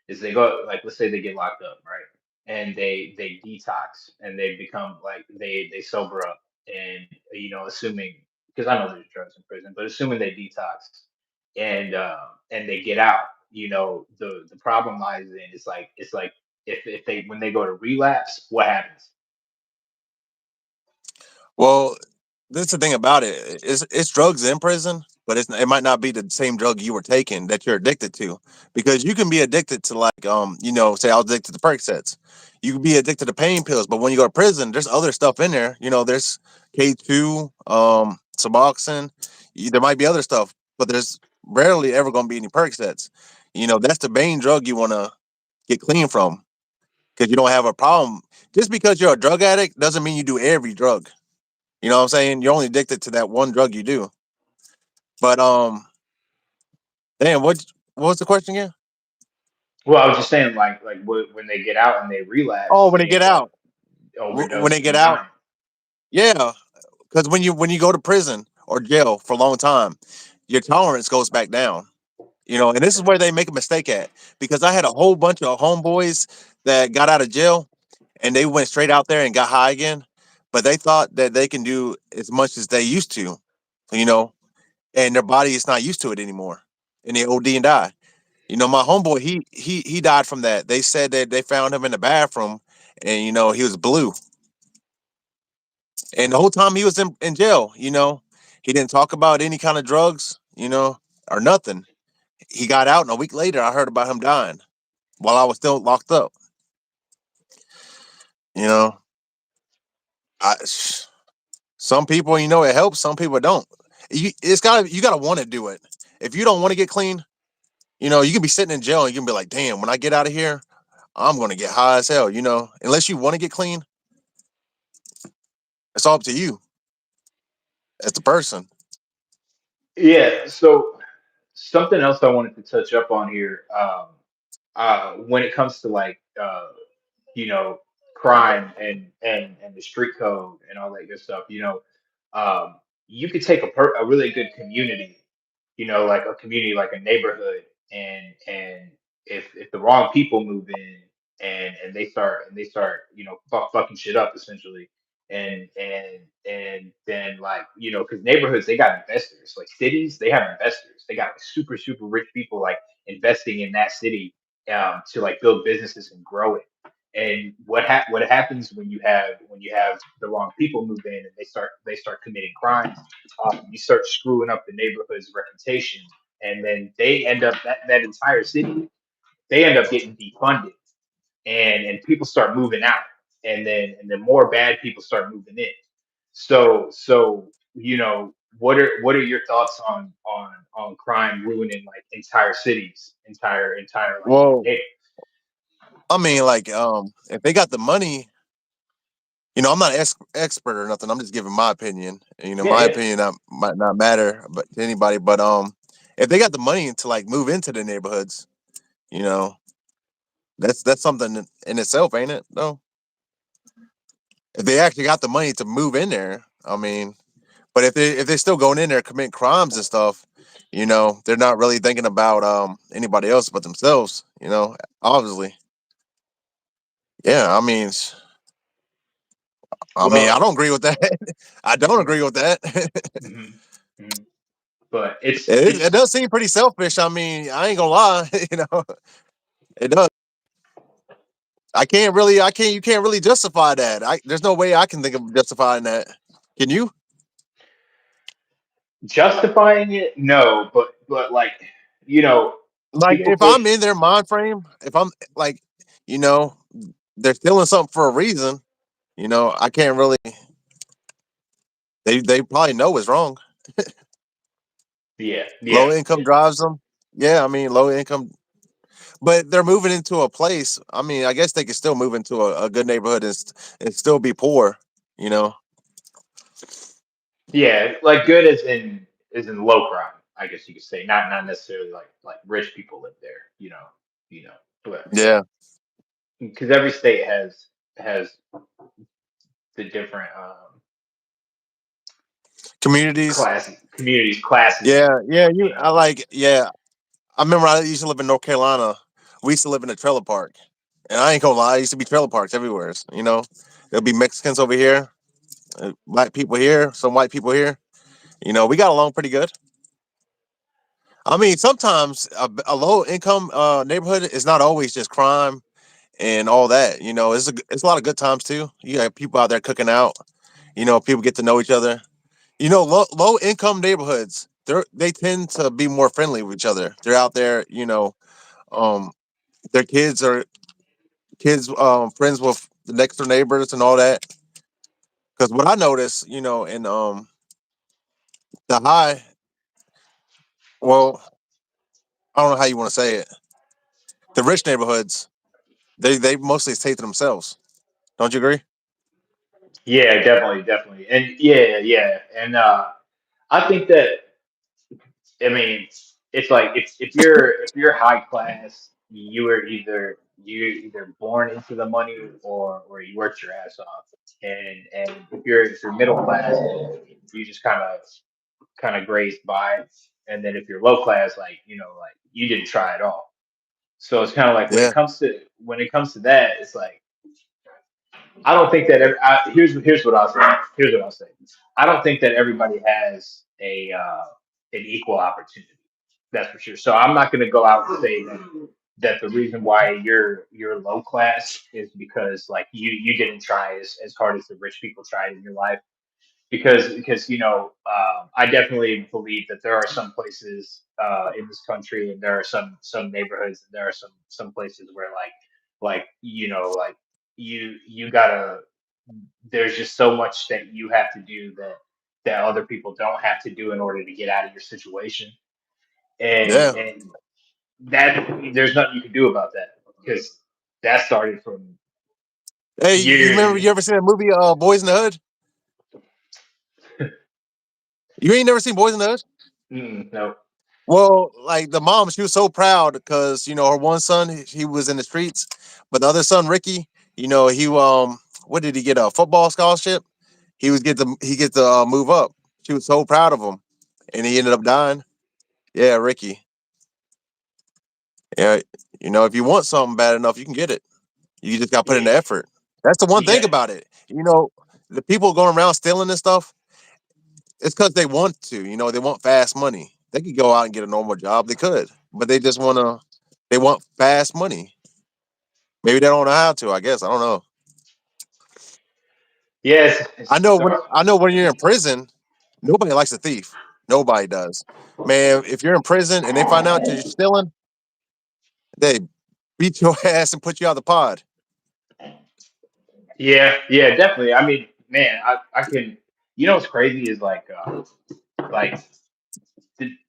is they go like let's say they get locked up, right? And they detox and they become like they sober up, and assuming, because I know there's drugs in prison, but assuming they detox and they get out, the problem lies in it's like if they when they go to relapse, what happens? Well, this is the thing about it. It's drugs in prison, but it might not be the same drug you were taking that you're addicted to, because you can be addicted to like you know, say I was addicted to Percocets. You can be addicted to pain pills, but when you go to prison, there's other stuff in there. You know, there's K2, Suboxone. There might be other stuff, but there's rarely ever going to be any Percocets. You know, that's the main drug you want to get clean from because you don't have a problem. Just because you're a drug addict doesn't mean you do every drug. You know what I'm saying? You're only addicted to that one drug you do. But damn, what was the question again? Well, I was just saying, like when they get out and they Oh, relapse, when they they get end up out, when they overdosing get and out, dying. yeah. Because when you go to prison or jail for a long time, your tolerance goes back down. You know, and this is where they make a mistake at. Because I had a whole bunch of homeboys that got out of jail and they went straight out there and got high again, but they thought that they can do as much as they used to. You know, and their body is not used to it anymore, and they OD and die. You know, my homeboy, he died from that. They said that they found him in the bathroom, and you know he was blue, and the whole time he was in jail, you know, he didn't talk about any kind of drugs, you know, or nothing. He got out, and a week later, I heard about him dying while I was still locked up. You know, I some people, you know, it helps. Some people don't. You gotta want to do it. If you don't want to get clean, you know, you can be sitting in jail and you can be like, damn, when I get out of here, I'm gonna get high as hell. You know, unless you want to get clean, it's all up to you as the person. Yeah. So something else I wanted to touch up on here, when it comes to like you know crime and the street code and all that good stuff, you could take a really good community, like a community, like a neighborhood, and if the wrong people move in and they start fucking shit up essentially, and then like because neighborhoods, they got investors, like cities, they have investors, they got like super super rich people like investing in that city, to like build businesses and grow it. And what happens when you have the wrong people move in and they start committing crimes, you start screwing up the neighborhood's reputation, and then they end up that entire city, they end up getting defunded, and people start moving out, and then more bad people start moving in. So what are your thoughts on crime ruining like entire cities, entire like Well, neighborhoods? I mean, like, if they got the money, you know, I'm not an expert or nothing. I'm just giving my opinion. You know, Yeah, my yeah. opinion might not matter, but to anybody. But if they got the money to like move into the neighborhoods, you know, that's something in itself, ain't it? No, if they actually got the money to move in there, I mean. But if they're still going in there committing crimes and stuff, they're not really thinking about anybody else but themselves. Obviously. Yeah, I mean, I Well, don't agree with that. I don't agree with that. mhm, mhm. But it's It it's does seem pretty selfish. I mean, I ain't gonna lie. It does. You can't really justify that. There's no way I can think of justifying that. Can you? justifying it. No, but like you know, Like, people if push. I'm in their mind frame, if I'm like, you know, they're stealing something for a reason. I can't really. They probably know it's wrong. Yeah, yeah, Low income drives them. Yeah, I mean, low income, but they're moving into a place. I mean, I guess they could still move into a good neighborhood and still be poor. You know? yeah. Like good as in low crime. I guess you could say not necessarily like rich people live there. But Yeah. because every state has the different Communities. classes Yeah, yeah. I in. like. Yeah, I remember I used to live in North Carolina. We used to live in a trailer park, and I ain't gonna lie, I used to be trailer parks everywhere. There'll be Mexicans over here, black people here, some white people here. We got along pretty good. I mean, sometimes a low income neighborhood is not always just crime and all that. It's a lot of good times too. You have people out there cooking out. People get to know each other. Low income neighborhoods, they tend to be more friendly with each other. They're out there. Um, their kids friends with the next door neighbors and all that. Because what I noticed, in the high, well, I don't know how you want to say it. The rich neighborhoods, they mostly stay to themselves. Don't you agree? Yeah, definitely, and yeah, and I think that I mean it's like if you're high class, you either born into the money or you worked your ass off, and if you're middle class, you just kind of grazed by, and then if you're low class, like like you didn't try at all. So it's kind of like when it Yeah, comes to that, it's like I don't think that here's what I'll say. Here's what I'll say. I don't think that everybody has an equal opportunity. That's for sure. So I'm not going to go out and say that the reason why you're low class is because like you didn't try as hard as the rich people tried in your life because I definitely believe that there are some places in this country, and there are some neighborhoods, and there are some places where like you gotta there's just so much that you have to do that other people don't have to do in order to get out of your situation, and yeah. and that there's nothing you can do about that because that started from Hey, you years remember? and You ever seen that movie, Boys in the Hood? You ain't never seen Boys in the Hood? no. Well, like the mom, she was so proud because her one son, he was in the streets, but the other son, Ricky, he what did he get, a football scholarship? He gets to move up. She was so proud of him, and he ended up dying. Yeah, Ricky. Yeah, if you want something bad enough, you can get it. You just got to put in Yeah, the effort. That's the one thing yeah. about it. The people going around stealing this stuff, it's because they want to. They want fast money. They could go out and get a normal job. They could, but they just they want fast money. Maybe they don't know how to. I guess I don't know. Yes, I it's know when so. you're in prison, nobody likes a thief. Nobody does. Man, if you're in prison and they find out you're stealing, they beat your ass and put you out the pod. Yeah, yeah, definitely. I mean, man, I can. What's crazy is like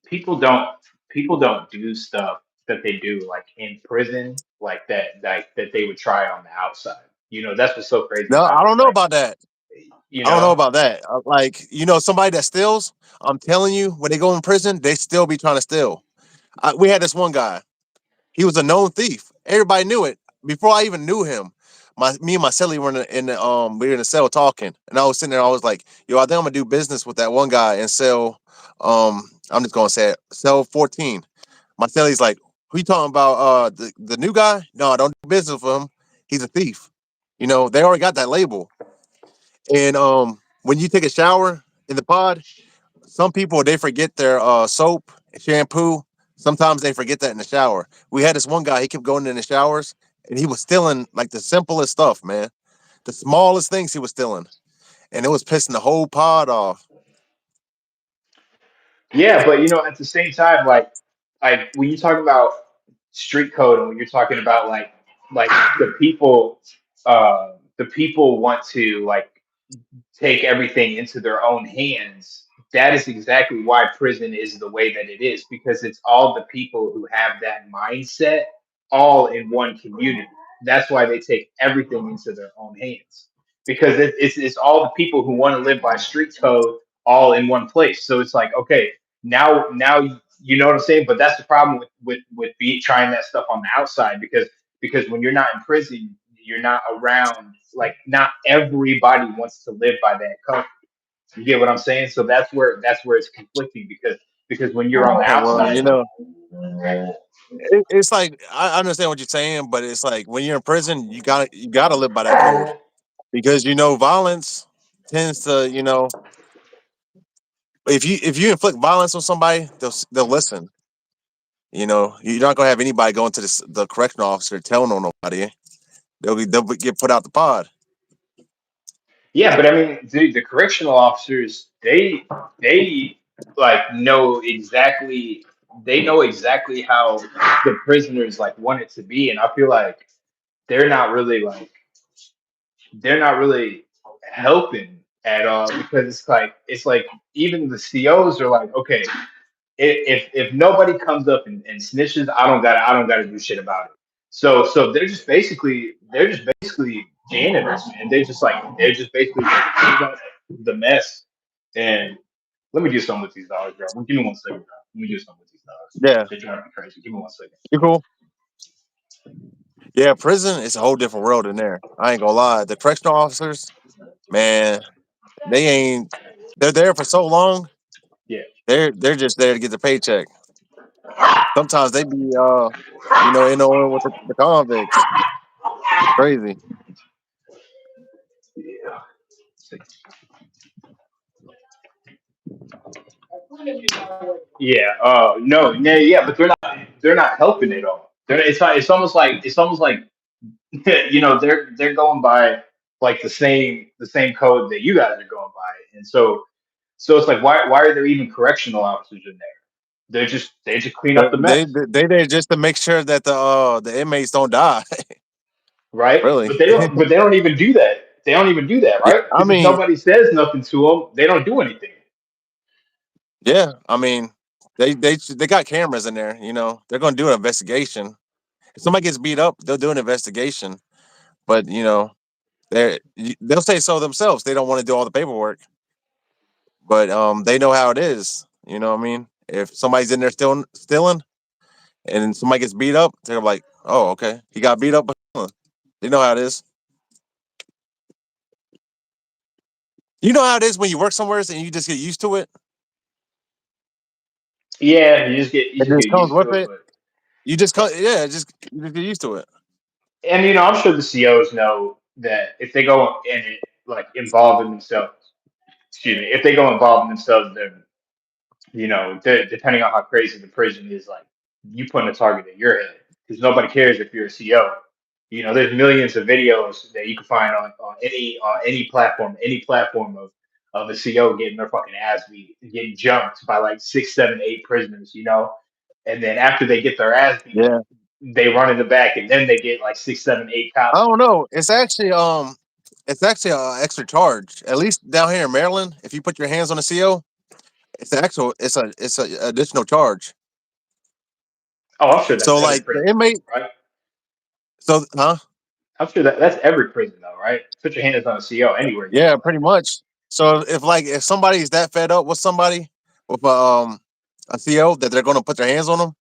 people don't do stuff that they do like in prison like that they would try on the outside. That's what's so crazy No, about I it. don't It's know like about that. you I don't know know, about that. Like, somebody that steals, I'm telling you, when they go in prison, they still be trying to steal. We had this one guy. He was a known thief. Everybody knew it before I even knew him. my me and my celly were in the we were in the cell talking, and I was sitting there. I was like, "Yo, I think I'm gonna do business with that one guy and sell. I'm just gonna say it, sell 14." My celly's like, "Who you talking about? The new guy? No, I don't do business with him. He's a thief. You know, they already got that label. And when you take a shower in the pod, some people they forget their soap, shampoo. Sometimes they forget that in the shower. We had this one guy. He kept going in the showers, and he was stealing like the simplest stuff, man. The smallest things he was stealing, and it was pissing the whole pod off. Yeah, but at the same time, like when you talk about street code, and when you're talking about like the people want to like take everything into their own hands. That is exactly why prison is the way that it is, because it's all the people who have that mindset all in one community. That's why they take everything into their own hands, because it's all the people who want to live by street code all in one place. So it's like, okay, now you know what I'm saying. But that's the problem with be trying that stuff on the outside, because when you're not in prison, you're not around, like not everybody wants to live by that code. You get what I'm saying? So that's where it's conflicting, because when you're on the Yeah, well, outside. it's like I understand what you're saying, but it's like when you're in prison, you gotta live by that code because violence tends to if you inflict violence on somebody, they'll listen. You're not gonna have anybody going to the correctional officer telling on nobody. They'll get put out the pod. Yeah, but I mean, the correctional officers, they like know exactly how the prisoners like want it to be, and I feel like they're not really like they're not really helping at all, because it's like even the COs are like, okay, if nobody comes up and snitches, I don't gotta do shit about it. So they're just basically janitors, man. They're just basically cleaning up the mess. And let me do something with these dollars, bro. Give me 1 second, bro. Let me do something with these dollars. Yeah, They're driving me crazy. Give me 1 second. you cool. Yeah, prison is a whole different world in there. I ain't gonna lie. The correctional officers, man, they ain't. They're there for so long. Yeah. They're just there to get the paycheck. Sometimes they be in the oil with the convicts. Crazy. Yeah. Yeah. No. Yeah. Yeah. But they're not helping at all. It's almost like they're going by like the same code that you guys are going by, and so it's like, why are there even correctional officers in there? They just clean up the mess, They there just to make sure that the inmates don't die. right? Really. But they don't even do that. They don't even do that, Yeah, right? I Because if mean, nobody says nothing to them, they don't do anything. yeah, I mean, they got cameras in there. They're gonna do an investigation. If somebody gets beat up, they'll do an investigation. But they'll say so themselves. They don't want to do all the paperwork, but they know how it is. You know what I mean? If somebody's in there still stealing, and somebody gets beat up, they're like, "Oh, okay, he got beat up." But stealing." They know how it is. You know how it is when you work somewhere and you just get used to it. Yeah, you It just just get comes used with to it, it. but Yeah, you just get used to it. and I'm sure the COs know that if they go in it like involving themselves, excuse me, if they go involving themselves, then depending on how crazy the prison is, like you putting a target in your head, because nobody cares if you're a CO. There's millions of videos that you can find on any platform of a CO getting their fucking ass beat, getting jumped by like 6, 7, 8 prisoners. And then after they get their ass beat, Yeah, they run in the back, and then they get like 6, 7, 8 I cops don't beat them. know. It's actually an extra charge. At least down here in Maryland, if you put your hands on a CO, it's a additional charge. Oh, I'm sure that's So every like the prison, inmate, right? so huh? I'm sure that's every prison though, right? Put your hands on a CO anywhere you Yeah, go. pretty much. So if somebody's that fed up with somebody with a CO that they're gonna put their hands on them,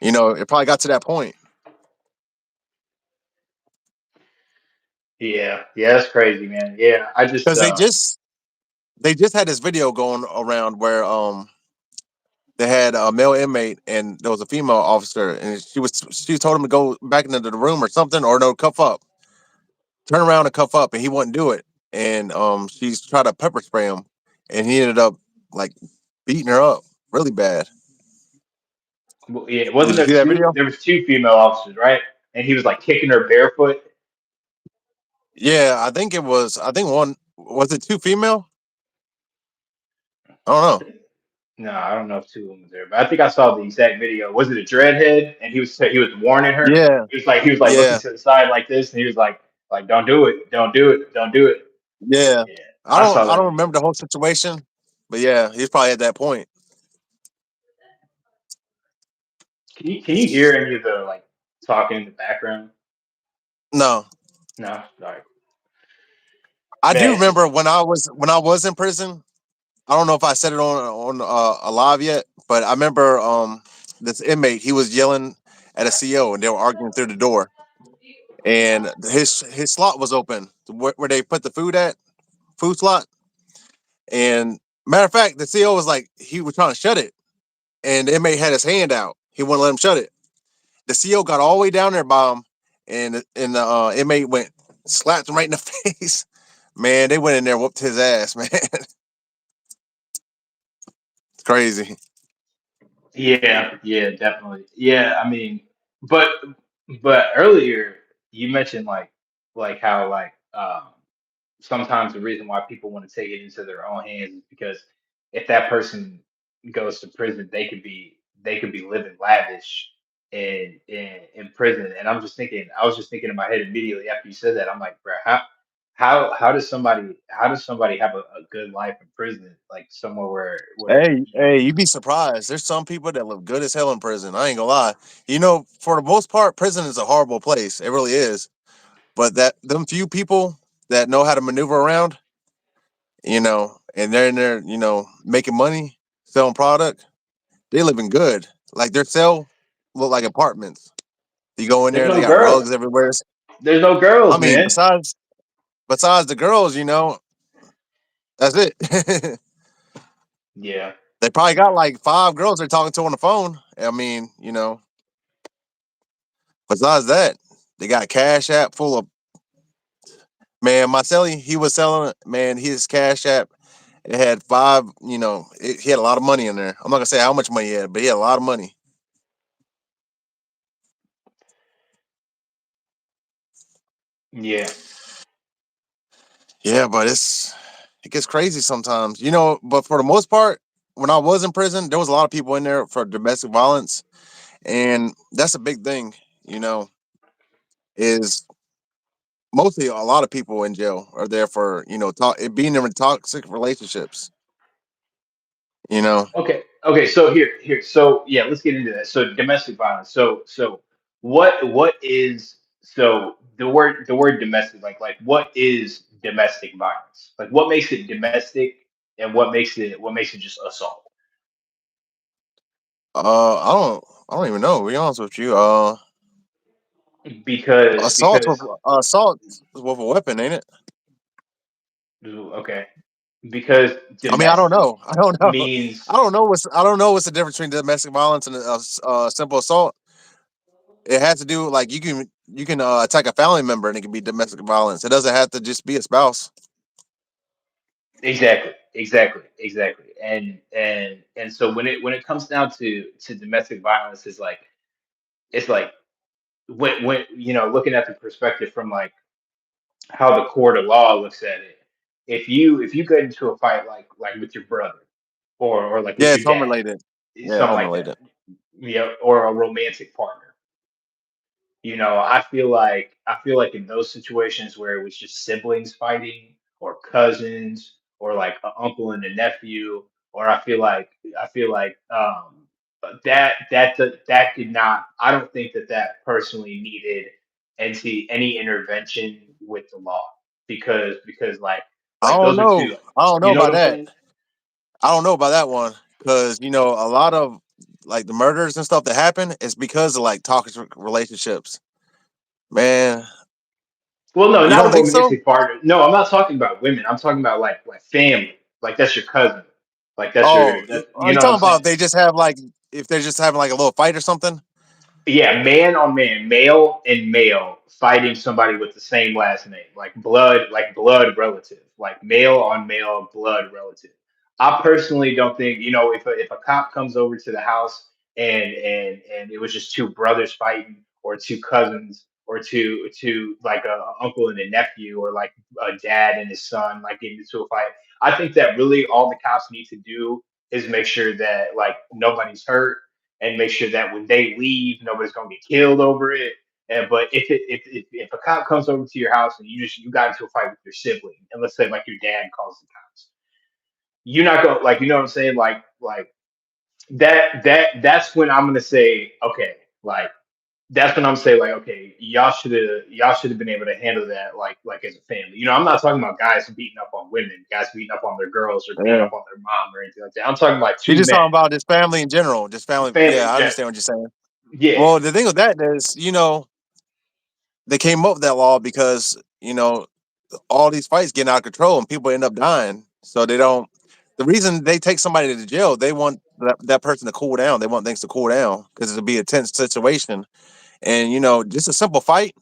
it probably got to that point. Yeah, yeah, that's crazy, man. Yeah, I just because they just had this video going around where they had a male inmate and there was a female officer, and she told him to go back into the room or something, or no, cuff up, turn around and cuff up, and he wouldn't do it. And she's tried to pepper spray him, and he ended up like beating her up really bad. yeah, Did wasn't you there see that two? video? There was two female officers, right? And he was like kicking her barefoot. Yeah, I think it was. I think one was it two female. I don't I know. think no, I don't know if two of them was there, but I think I saw the exact video. Was it a dreadhead? And he was warning her. Yeah, He was like looking yeah, to the side like this, and he was like don't do it, don't do it, don't do it. yeah. Yeah, I I don't. saw I that don't video. remember the whole situation, but yeah, he's probably at that point. Can you hear any of the like talking in the background? No, No, like I do man, it's remember when I was in prison. I don't know if I said it on a live yet, but I remember this inmate, he was yelling at a CO and they were arguing through the door, and his slot was open where they put the food slot. And matter of fact, the CO was like he was trying to shut it, and the inmate had his hand out. He wouldn't let him shut it. The CO got all the way down there by him, and the inmate went slapped him right in the face. Man, they went in there, whooped his ass. Man, it's crazy. yeah, yeah, definitely. Yeah, I mean, but but earlier you mentioned like how sometimes the reason why people want to take it into their own hands is because if that person goes to prison, they could be living lavish in prison. And I was just thinking in my head immediately after you said that, I'm like, bro, how does somebody have a good life in prison, like somewhere where Hey, hey, you'd be surprised. There's some people that live good as hell in prison. I ain't gonna lie. For the most part, prison is a horrible place. It really is. But that them few people that know how to maneuver around, and they're in there, making money, selling product, they living good. Like their cell look like apartments. You go in there's there, they no got girl, rugs everywhere. there's no I girls, mean, man. besides the girls, that's it. Yeah. They probably got like five girls they're talking to on the phone. I mean, besides that, they got a Cash App full of, man. Marcelli, he was selling, man, his Cash App. It had five, he had a lot of money in there. I'm not gonna say how much money he had, but he had a lot of money. Yeah. Yeah, but it gets crazy sometimes, But for the most part, when I was in prison, there was a lot of people in there for domestic violence, and that's a big thing. You know, is mostly a lot of people in jail are there for being in toxic relationships. You know, Okay. So here. So yeah, let's get into that. So domestic violence. So what is the word domestic? Like what is domestic violence? Like what makes it domestic, and what makes it just assault? I don't even know. To be honest with you, Because assault with a weapon, ain't it? okay, because I mean, I don't domestic know. I don't know. means I don't know what's the difference between domestic violence and simple assault. It has to do like you can attack a family member and it can be domestic violence. It doesn't have to just be a spouse. exactly. And so when it comes down to domestic violence, it's like when looking at the perspective from like how the court of law looks at it. If you get into a fight like with your brother, or like with Yeah, your it's home dad, related. Yeah, something home like that, related. or a romantic partner. I feel like in those situations where it was just siblings fighting, or cousins, or like an uncle and a nephew, or I feel like that did not. I don't think that personally needed any intervention with the law, because I like don't those are know. two. I don't know You know what about I'm that. saying? I don't know about that one because a lot of like the murders and stuff that happen is because of like toxic relationships. Man, Well, no, You not a don't think so? romantic partner. No, I'm not talking about women. I'm talking about like family. Like that's your cousin. Like Oh, that's are you you know what I'm talking saying? about they just have like if they're just having like a little fight or something? Yeah, man on man, male and male fighting somebody with the same last name, like blood relative, like male on male blood relative. I personally don't think, if a cop comes over to the house and it was just two brothers fighting, or two cousins, or two like a uncle and a nephew, or like a dad and his son like getting into a fight. I think that really all the cops need to do is make sure that like nobody's hurt, and make sure that when they leave, nobody's gonna get killed over it. And but if a cop comes over to your house and you got into a fight with your sibling, and let's say like your dad calls the cops, you're not gonna, like, you know what I'm saying, like that's when I'm gonna say okay, like that's when I'm saying like okay, y'all should have been able to handle that like as a family. I'm not talking about guys beating up on women, guys beating up on their girls, or beating Yeah. up on their mom or anything like that. I'm talking like You're two just men, talking about just family in general. Just family. family Yeah, in I general. understand what you're saying. Yeah, Well, the thing with that is, they came up with that law because, all these fights getting out of control and people end up dying. So they don't. The reason they take somebody to jail, they want that person to cool down. They want things to cool down because it'll be a tense situation. And just a simple fight.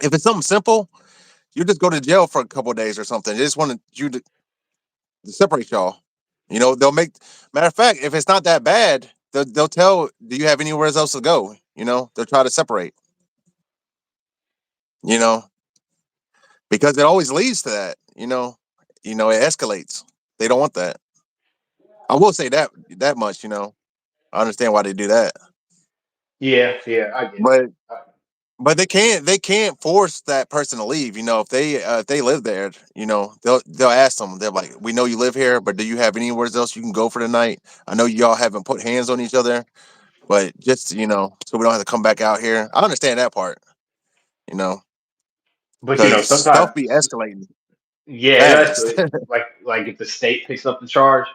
If it's something simple, you just go to jail for a couple of days or something. They just want you to separate y'all. They'll make. Matter of fact, if it's not that bad, they'll tell. Do you have anywhere else to go? They'll try to separate. You know, because it always leads to that. It escalates. They don't want that. I will say that much. I understand why they do that, yeah, yeah. I get it. but they can't force that person to leave. If they live there, they'll ask them. They're like, we know you live here, but do you have anywhere else you can go for the night? I know y'all haven't put hands on each other, but just so we don't have to come back out here. I understand that part. You know, But because stuff be sometimes, escalating yeah, that's fast. like if the state picks up the charge,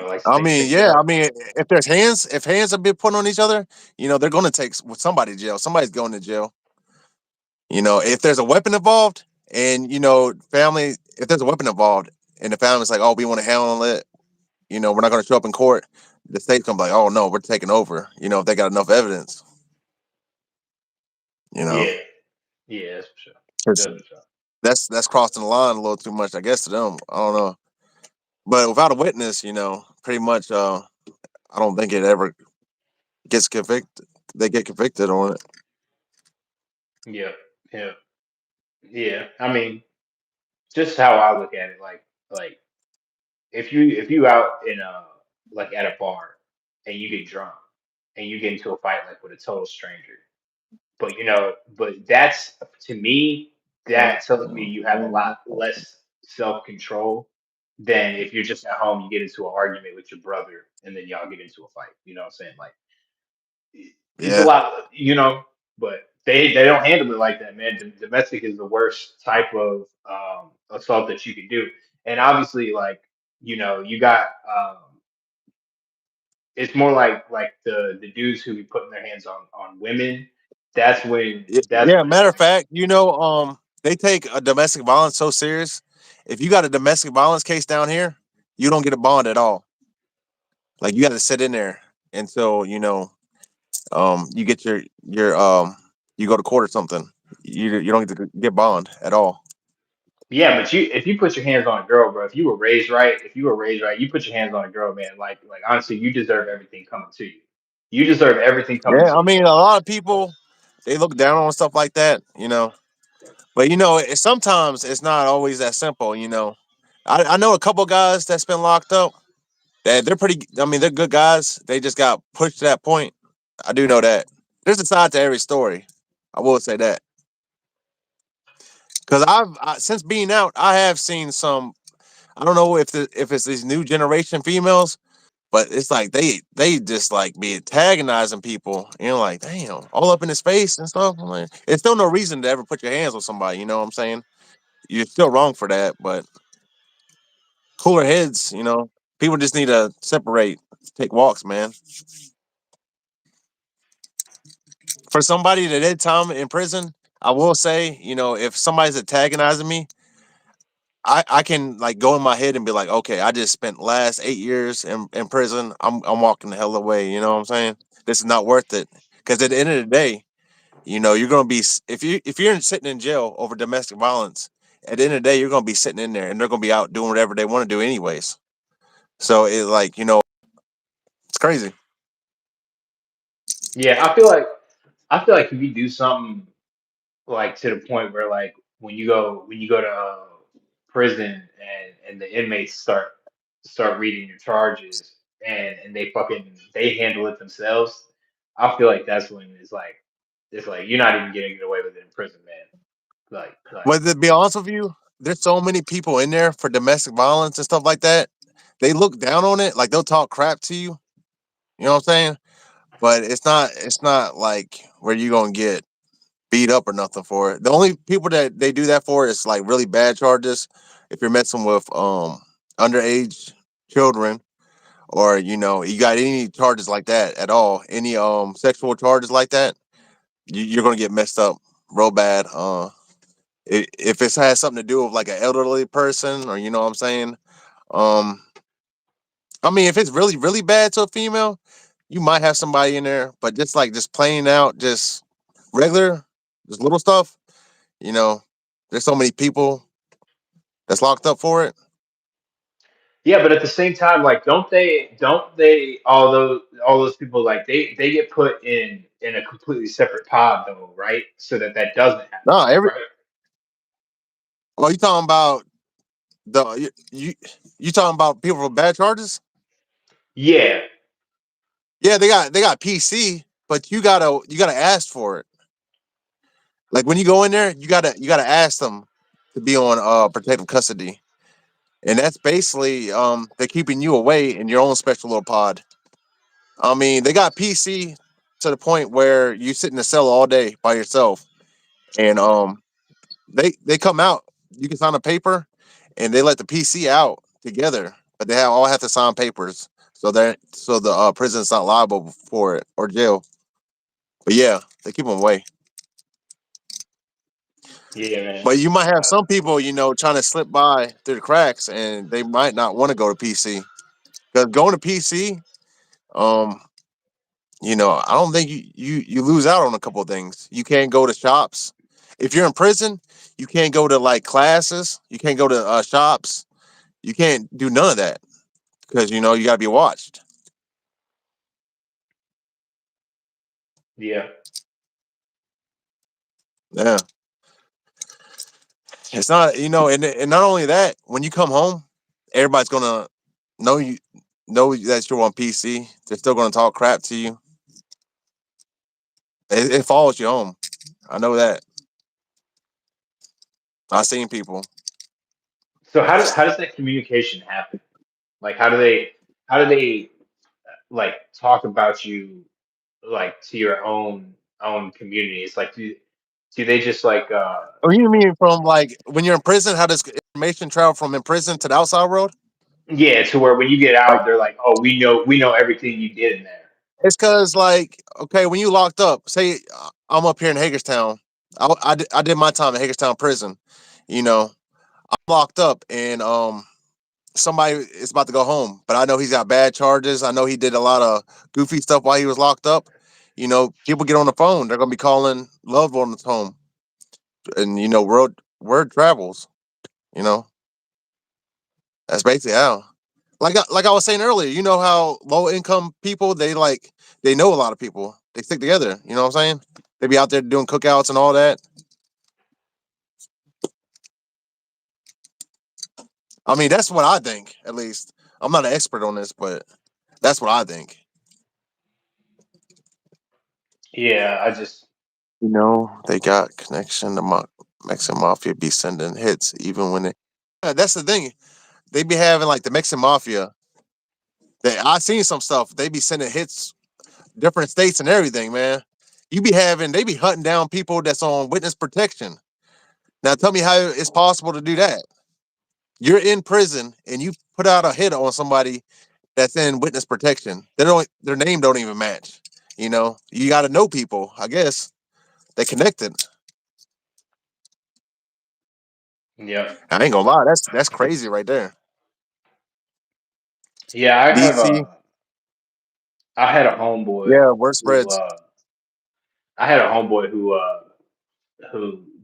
like I state mean, picks it yeah. I up. mean, if hands have been put on each other, they're going to take somebody to jail. Somebody's going to jail. If there's a weapon involved, and family, if there's a weapon involved, and the family's like, oh, we want to handle it. We're not going to show up in court. The state's gonna be like, oh no, we're taking over. If they got enough evidence. You know, Yeah, yeah, that's for sure. 'Cause That's for sure. that's crossing the line a little too much, I guess, to them. I don't know, but without a witness, pretty much, I don't think it ever gets convicted. They get convicted on it. Yeah, yeah, yeah. I mean, just how I look at it, like if you out in a like at a bar and you get drunk and you get into a fight like with a total stranger, but that's, to me, that tells me you have a lot less self control than if you're just at home, you get into an argument with your brother, and then y'all get into a fight. You know what I'm saying? Like, it's a Yeah, lot, but they don't handle it like that, man. Domestic is the worst type of assault that you can do. And obviously, like, you got it's more like the dudes who be putting their hands on women. That's yeah. when it's Matter of like, fact, they take a domestic violence so serious. If you got a domestic violence case down here, you don't get a bond at all. Like you got to sit in there until you get your you go to court or something. You don't get to get bond at all. yeah, but if you put your hands on a girl, bro, if you were raised right, you put your hands on a girl, man. Like honestly, you deserve everything coming to you. You deserve everything coming Yeah, to I you. mean, a lot of people they look down on stuff like that, but sometimes it's not always that simple. I know a couple guys that's been locked up that they're pretty. I mean, they're good guys. They just got pushed to that point. I do know that. There's a side to every story. I will say that because since being out, I have seen some. I don't know if it's these new generation females, but it's like they just like be antagonizing people. Like damn, all up in his face and stuff. I'm like, it's still no reason to ever put your hands on somebody. You know what I'm saying? You're still wrong for that, but cooler heads. People just need to separate, take walks, man. For somebody that did time in prison, I will say, if somebody's antagonizing me, I can like go in my head and be like, okay, I just spent last 8 years in prison. I'm walking the hell away. You know what I'm saying? This is not worth it. Because at the end of the day, you're gonna be if you're sitting in jail over domestic violence. At the end of the day, you're gonna be sitting in there, and they're gonna be out doing whatever they want to do anyways. So it like it's crazy. Yeah, I feel like if you do something like to the point where like when you go to prison and the inmates start reading your charges and they handle it themselves, I feel like that's when it's like you're not even getting away with it in prison, man. Like But to be honest with you, there's so many people in there for domestic violence and stuff like that. They look down on it, like they'll talk crap to you. You know what I'm saying? But it's not like where you gonna get beat up or nothing for it. The only people that they do that for is like really bad charges. If you're messing with underage children, or you got any charges like that at all, any sexual charges like that, you're gonna get messed up real bad. If it has something to do with like an elderly person, or you know what I'm saying. Um, I mean, if it's really really bad to a female, you might have somebody in there, but just playing out, just regular, just little stuff. You know, there's so many people that's locked up for it. yeah, but at the same time, like don't they all those people like they get put in a completely separate pod though, right? So that that doesn't happen, No, right? you talking about you talking about people for bad charges? Yeah, Yeah, they got PC, but you gotta ask for it. Like when you go in there, you gotta ask them to be on protective custody, and that's basically they're keeping you away in your own special little pod. I mean, they got PC to the point where you sit in the cell all day by yourself, and they come out. You can sign a paper, and they let the PC out together, but they all have to sign papers so the prison's not liable for it, or jail. But yeah, they keep them away. yeah, man. But you might have some people, trying to slip by through the cracks, and they might not want to go to PC, because going to PC, um, I don't think you lose out on a couple of things. You can't go to shops. If you're in prison, you can't go to like classes. You can't go to shops. You can't do none of that because you got to be watched. Yeah. Yeah, it's not and not only that. When you come home, everybody's gonna know you know that you're on PC. They're still gonna talk crap to you. It follows you home. I know that. I've seen people. So how does that communication happen? Like how do they like talk about you like to your own community? It's like do they just like Oh, you mean from like when you're in prison? How does information travel from in prison to the outside world? yeah, to where when you get Like out they're like, "Oh, we know everything you did in there." it's because like okay, when you locked up, say I'm up here in Hagerstown. I did my time in Hagerstown prison. You know, I'm locked up, and somebody is about to go home, but I know he's got bad charges. I know he did a lot of goofy stuff while he was locked up. People get on the phone. They're gonna be calling loved ones home, and word travels. You know, that's basically how. Like I was saying earlier, you know how low income people they know a lot of people. They stick together. You know what I'm saying? They be out there doing cookouts and all that. I mean, that's what I think. At least I'm not an expert on this, but that's what I think. Yeah, I just They got connection. The Mexican mafia be sending hits even when Yeah, that's the thing. They be having like the Mexican mafia. I seen some stuff. They be sending hits different states and everything, man. They be hunting down people that's on witness protection. Now tell me how it's possible to do that. You're in prison and you put out a hit on somebody that's in witness protection. Their name don't even match. You got to know people. I guess they connected. Yep. I ain't gonna lie, that's crazy right there. Yeah, I have DC, a. I had a homeboy yeah, word who. spreads. I had a homeboy who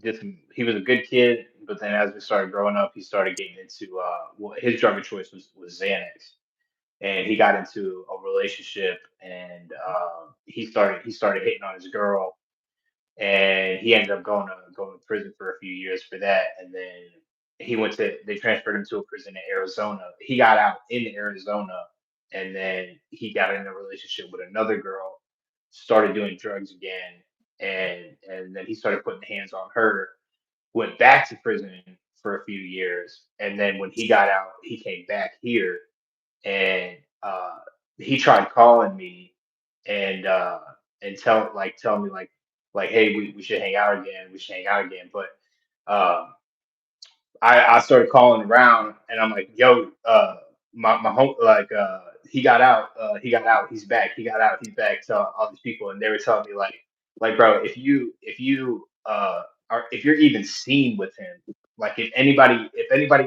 did some. He was a good kid, but then as we started growing up, he started getting into. Well, his drug of choice was Xanax, and he got into a relationship, and he started hitting on his girl, and he ended up going to prison for a few years for that, and then they transferred him to a prison in Arizona. He got out in Arizona, and then he got in a relationship with another girl, started doing drugs again, and then he started putting hands on her. Went back to prison for a few years, and then when he got out, he came back here, and he tried calling me and tell me like hey, we should hang out again, but um I started calling around, and I'm like, yo, my home, like, he got out, he's back, he got out, he's back, to all these people, and they were telling me like, bro, if you if you're even seen with him, like, if anybody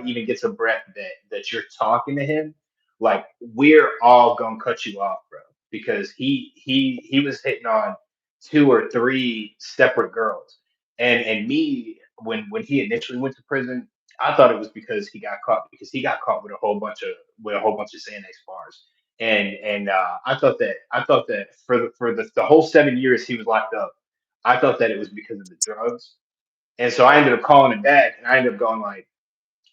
even gets a breath that you're talking to him, like, we're all gonna cut you off, bro, because he was hitting on two or three separate girls, and me, when he initially went to prison, I thought it was because he got caught with a whole bunch of Xanax bars, and I thought that for the whole 7 years he was locked up, I thought that it was because of the drugs, and so I ended up calling him back, and I ended up going like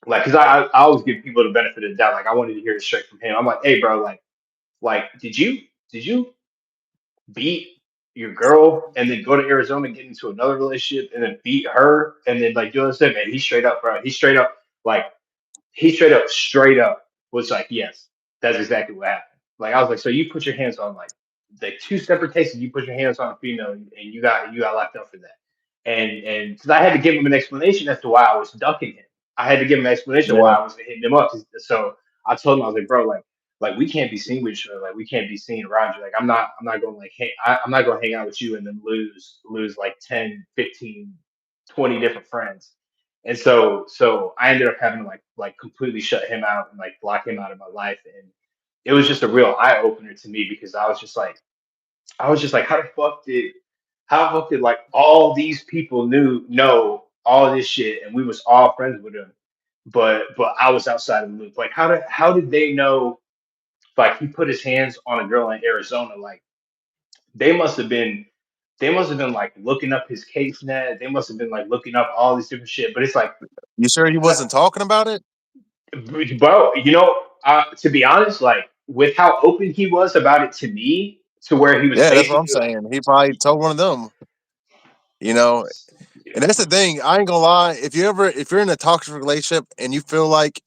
because I always give people the benefit of the doubt, like I wanted to hear it straight from him. I'm like, hey, bro, like did you beat your girl and then go to Arizona, get into another relationship, and then beat her, and then like do all this stuff? And he straight up, bro, like he straight up was like, yes, that's exactly what happened. Like I was like, so you put your hands on like two separate cases, you put your hands on a female, and you got locked up for that. And because I had to give him an explanation as to why I was ducking him. I had to give him an explanation Yeah, why I was hitting him up. So I told him, I was like, bro, like we can't be seen with each other, like we can't be seen around you. Like I'm not going to I'm not going to hang out with you and then lose like 10, 15, 20 different friends. And so I ended up having to like completely shut him out and like block him out of my life. And it was just a real eye opener to me, because I was just like, how the fuck did like all these people know all this shit, and we was all friends with him, but I was outside of the loop. Like how did they know, like, he put his hands on a girl in Arizona? Like they must have been they must have been like looking up his case net. They must have been like looking up all this different shit. But it's like, you sure he wasn't talking about it? bro, to be honest, like with how open he was about it to me, to where he was Yeah, that's what I'm basically like, saying. He probably told one of them. You know, and that's the thing. I ain't gonna lie. If you're in a toxic relationship and you feel like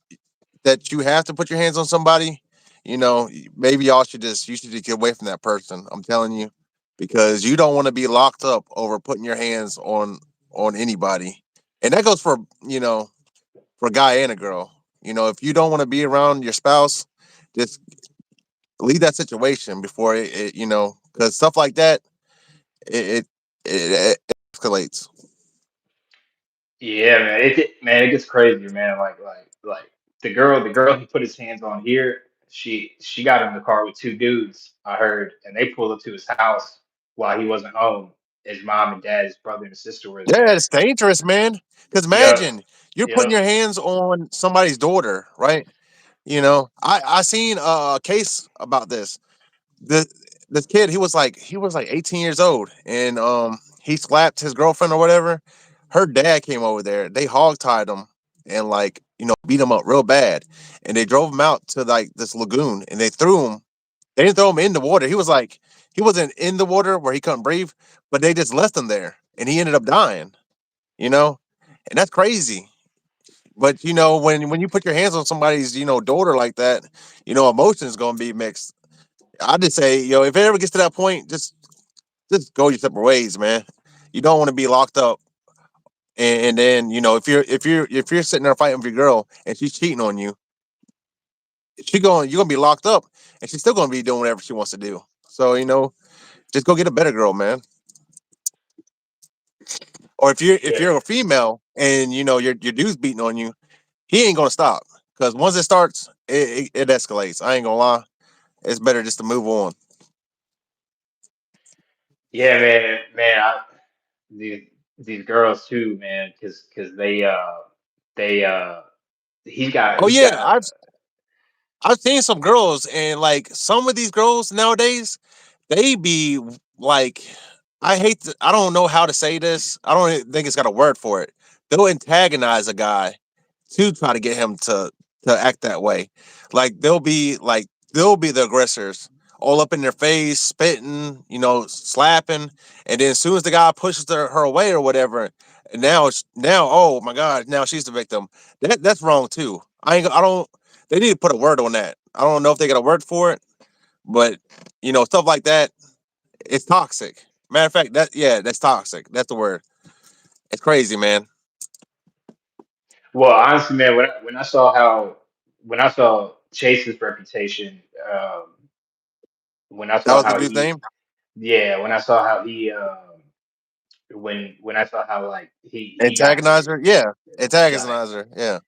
that you have to put your hands on somebody, maybe you should just get away from that person. I'm telling you, because you don't want to be locked up over putting your hands on anybody, and that goes for a guy and a girl. If you don't want to be around your spouse, just leave that situation before because stuff like that it it escalates. yeah, man, it gets crazier, man. Like the girl he put his hands on here, she got in the car with two dudes, I heard, and they pulled up to his house while he wasn't home. His mom and dad, his brother and his sister were Yeah, there. it's dangerous, man. Because Yep, imagine you're putting yep. your hands on somebody's daughter, right? I seen a case about this. This kid, he was like 18 years old, and he slapped his girlfriend or whatever. Her dad came over there. They hogtied him and beat him up real bad, and they drove him out to like this lagoon, and they threw him. They didn't throw him in the water. He wasn't in the water where he couldn't breathe, but they just left him there, and he ended up dying. You know, and that's crazy. But when you put your hands on somebody's daughter like that, emotions gonna be mixed. I just say, if it ever gets to that point, just go your separate ways, man. You don't want to be locked up, and then if you're sitting there fighting with your girl and she's cheating on you, you're gonna be locked up, and she's still gonna be doing whatever she wants to do. So Just go get a better girl, man. Or if Yeah, you're a female and you know your dude's beating on you, he ain't gonna stop because once it starts, it escalates. I ain't gonna lie. It's better just to move on. yeah, man. These these girls too, man, because they Oh he's yeah, got I've seen some girls and like some of these girls nowadays, they be like, I don't know how to say this. I don't even think it's got a word for it. They'll antagonize a guy to try to get him to act that way. Like they'll be the aggressors, all up in their face, spitting, you know, slapping, and then as soon as the guy pushes her away or whatever, and now oh my god, now she's the victim. That's wrong too. I don't. They need to put a word on that. I don't know if they got a word for it, but you know, stuff like that, it's toxic. Matter of fact, that's toxic. That's the word. It's crazy, man. well, honestly, man. When I saw Chase's reputation, when I That saw was the how dude's he name. yeah, when I saw how he when I saw how like he got treated. Antagonizer, yeah. God. Antagonizer, yeah.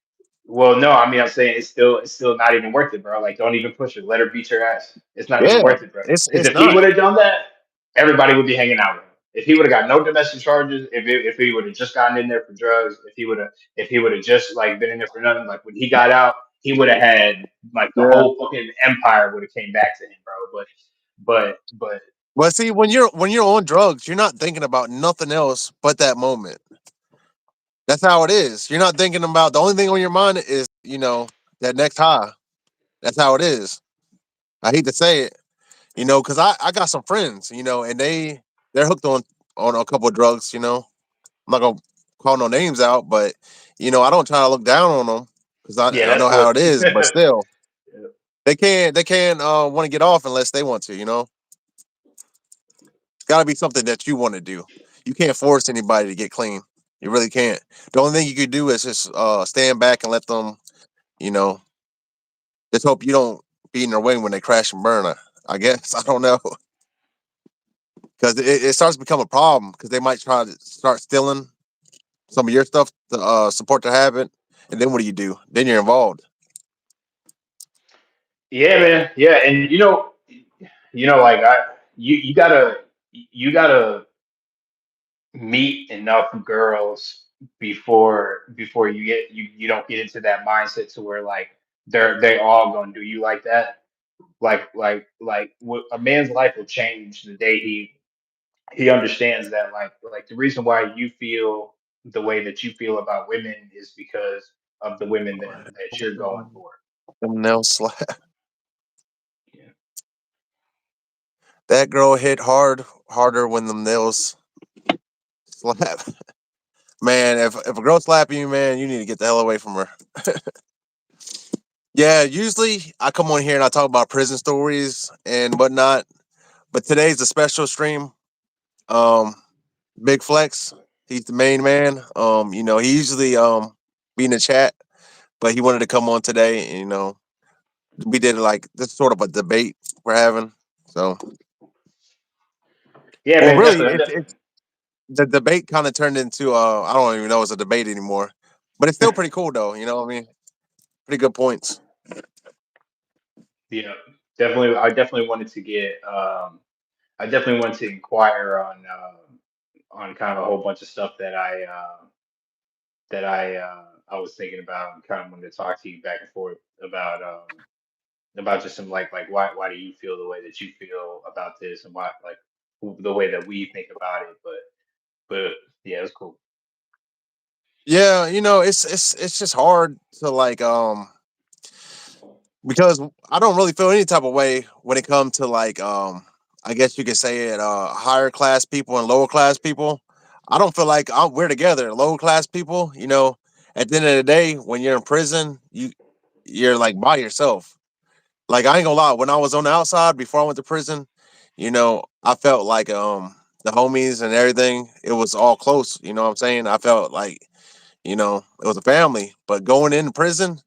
Well, no, I mean I'm saying it's still not even worth it, bro. Like don't even push it. Let her beat your ass. It's not even Yeah. worth it, bro. Because It's if he not. would have done that, everybody would be hanging out with him. If he would have got no domestic charges, if he would have just gotten in there for drugs, if he would have just like been in there for nothing, like when he got out, he would have had like the Yeah. whole fucking empire would have came back to him, bro. But But see, when you're on drugs, you're not thinking about nothing else but that moment. That's how it is. You're not thinking about the only thing on your mind is, you know, that next high. That's how it is. I hate to say it, you know, because I got some friends, you know, and they're hooked on a couple of drugs, you know. I'm not gonna call no names out, but you know, I don't try to look down on them because yeah, I that's know cool. how it is. But still, they can't want to get off unless they want to. You know, it's got to be something that you want to do. You can't force anybody to get clean. You really can't. The only thing you could do is just stand back and let them. You know, just hope you don't be in their way when they crash and burn. I guess I don't know because it starts to become a problem because they might try to start stealing some of your stuff to support their habit, and then what do? Then you're involved. Yeah, man. Yeah, and like you gotta meet enough girls before you don't get into that mindset to where like they all gonna do you like that. A man's life will change the day he understands that like the reason why you feel the way that you feel about women is because of the women that you're going for. Them nail slap. Yeah. That girl hit harder when the nails slap. Man, if a girl slapping you, man, you need to get the hell away from her. Yeah, usually I come on here and I talk about prison stories and whatnot, but today's a special stream. Um, Big Flex, he's the main man. You know, he usually be in the chat, but he wanted to come on today. And, you know, we did like this sort of a debate we're having. So, Yeah, well, man, really, definitely. it's the debate kind of turned into I don't even know it's a debate anymore, but it's still pretty cool though. You know what I mean? Pretty good points. Yeah, definitely. I definitely wanted to inquire on kind of a whole bunch of stuff that I was thinking about and kind of wanted to talk to you back and forth about just some like why do you feel the way that you feel about this and why like the way that we think about it. But yeah, it's cool. Yeah, you know, it's just hard to like because I don't really feel any type of way when it comes to like I guess you could say it higher class people and lower class people. I don't feel like we're together. Lower class people, you know, at the end of the day, when you're in prison, you're like by yourself. Like I ain't gonna lie, when I was on the outside before I went to prison, you know, I felt like the homies and everything, it was all close. You know what I'm saying? I felt like, you know, it was a family. But going into prison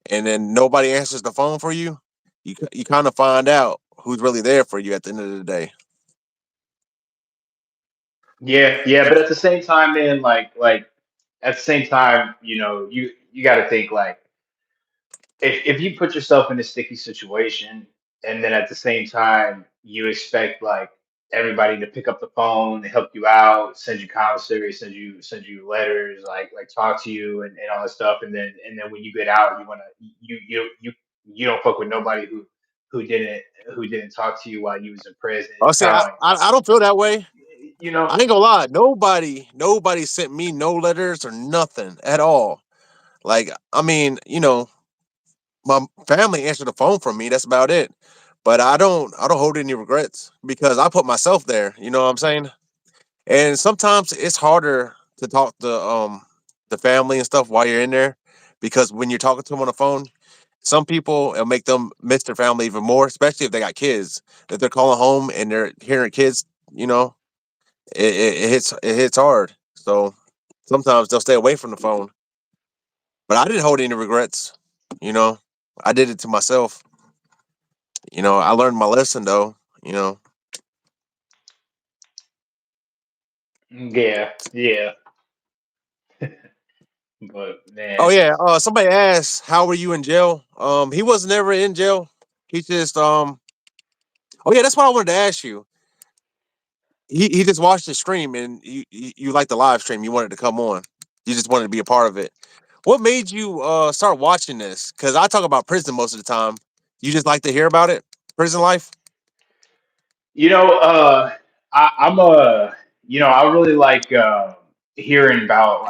and then nobody answers the phone for you, you kind of find out who's really there for you at the end of the day. Yeah, yeah, but at the same time, man, like at the same time, you got to think like if you put yourself in a sticky situation and then at the same time you expect like everybody to pick up the phone, help you out, send you commissary, send you letters, like talk to you and all that stuff, and then when you get out, you don't fuck with nobody who didn't who didn't talk to you while you was in prison. Oh, It's see, kind of like I don't feel that way. you know. I ain't gonna lie. Nobody sent me no letters or nothing at all. Like, I mean, my family answered the phone for me. That's about it. But I don't hold any regrets because I put myself there. You know what I'm saying? And sometimes it's harder to talk to the family and stuff while you're in there because when you're talking to them on the phone, some people it'll make them miss their family even more, especially if they got kids. If they're calling home and they're hearing kids, it hits hard. So sometimes they'll stay away from the phone. But I didn't hold any regrets. You know, I did it to myself. I learned my lesson though. You know. Yeah, yeah, but Oh man. yeah. Somebody asked, "How were you in jail?" He was never in jail. He just Oh yeah, that's what I wanted to ask you. He just watched the stream and you liked the live stream. You wanted to come on. You just wanted to be a part of it. What made you start watching this? Because I talk about prison most of the time. You just like to hear about it, prison life. You know, I'm a, I really like hearing about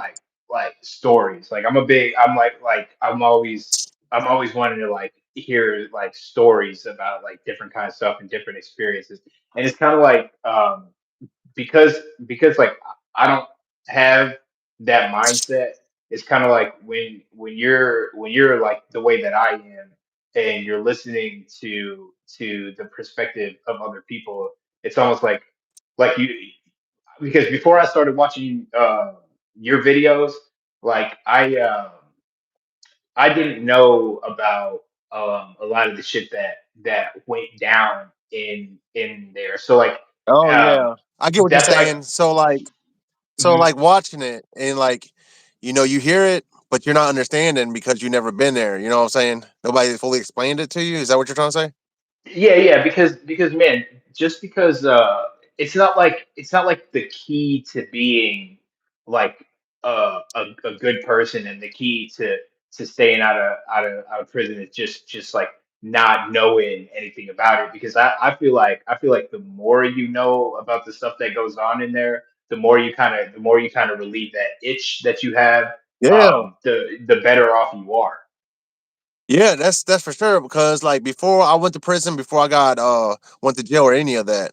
like stories. Like I'm I'm always wanting to like hear like stories about like different kind of stuff and different experiences. And it's kind of like because like I don't have that mindset. It's kind of like when you're like the way that I am, and you're listening to the perspective of other people. It's almost like you because before I started watching your videos, like I didn't know about a lot of the shit that went down in there. So like Oh um, yeah, I get what you're that's why. saying. So like Mhm. watching it and like you hear it, but you're not understanding because you never been there. You know what I'm saying? Nobody fully explained it to you. Is that what you're trying to say? Yeah, yeah, because man, just because it's not like the key to being like a good person, and the key to staying out of prison is just like not knowing anything about it, because I feel like the more you know about the stuff that goes on in there, the more you kind of relieve that itch that you have, Yeah. the better off you are. Yeah, that's for sure. Because like before I went to prison, before I got went to jail or any of that,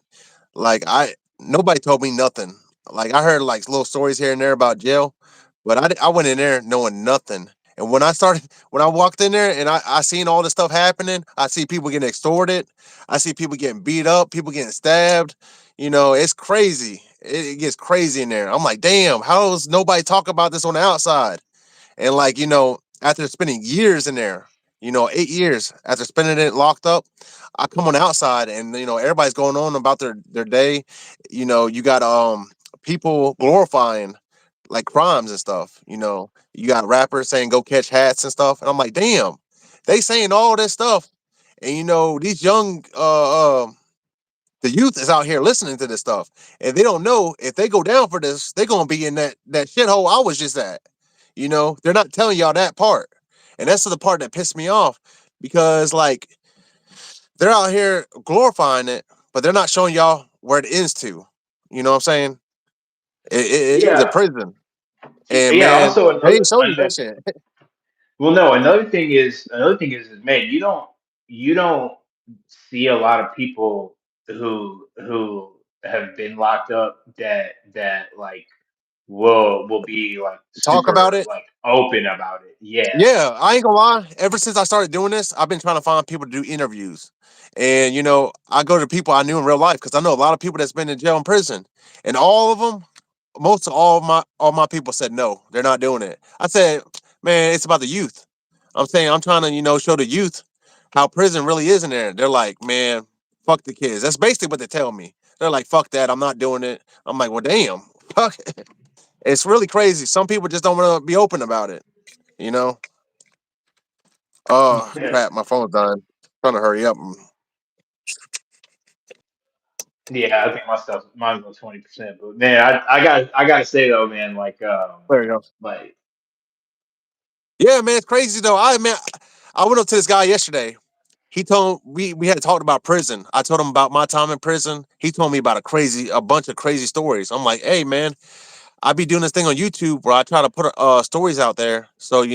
like I nobody told me nothing. Like I heard like little stories here and there about jail, but I went in there knowing nothing. And when I walked in there and I seen all this stuff happening, I see people getting extorted, I see people getting beat up, people getting stabbed. It's crazy. It gets crazy in there. I'm like, damn, how's nobody talk about this on the outside? And like, after spending years in there, 8 years after spending it locked up, I come on the outside and everybody's going on about their day. You got people glorifying like crimes and stuff. You got rappers saying go catch hats and stuff. And I'm like, damn, they saying all this stuff. And these young the youth is out here listening to this stuff, and they don't know if they go down for this, they're gonna be in that shithole I was just at. They're not telling y'all that part, and that's the part that pissed me off because like they're out here glorifying it, but they're not showing y'all where it ends to. You know what I'm saying? It is a Yeah, prison, and yeah. man, Also, they ain't show you that shit. well, no. Another thing is, man, you don't see a lot of people who have been locked up that like will be like Talk about super it. like open about it. Yeah, Yeah, I ain't gonna lie. Ever since I started doing this, I've been trying to find people to do interviews. And I go to people I knew in real life because I know a lot of people that's been in jail and prison. And all of them, most of all my people said no, they're not doing it. I said, man, it's about the youth. I'm saying I'm trying to, show the youth how prison really is in there. They're like, man, fuck the kids. That's basically what they tell me. They're like, fuck that, I'm not doing it. I'm like, well, damn. It's really crazy. Some people just don't want to be open about it. You know. Oh crap! My phone's dying. Trying to hurry up. Yeah, I think my stuff mine's about 20%. But man, I gotta say though, man, There you go. like Yeah, man, it's crazy though. I went up to this guy yesterday. He told we had talked about prison. I told him about my time in prison. He told me about a bunch of crazy stories. I'm like, hey man, I be doing this thing on YouTube where I try to put stories out there so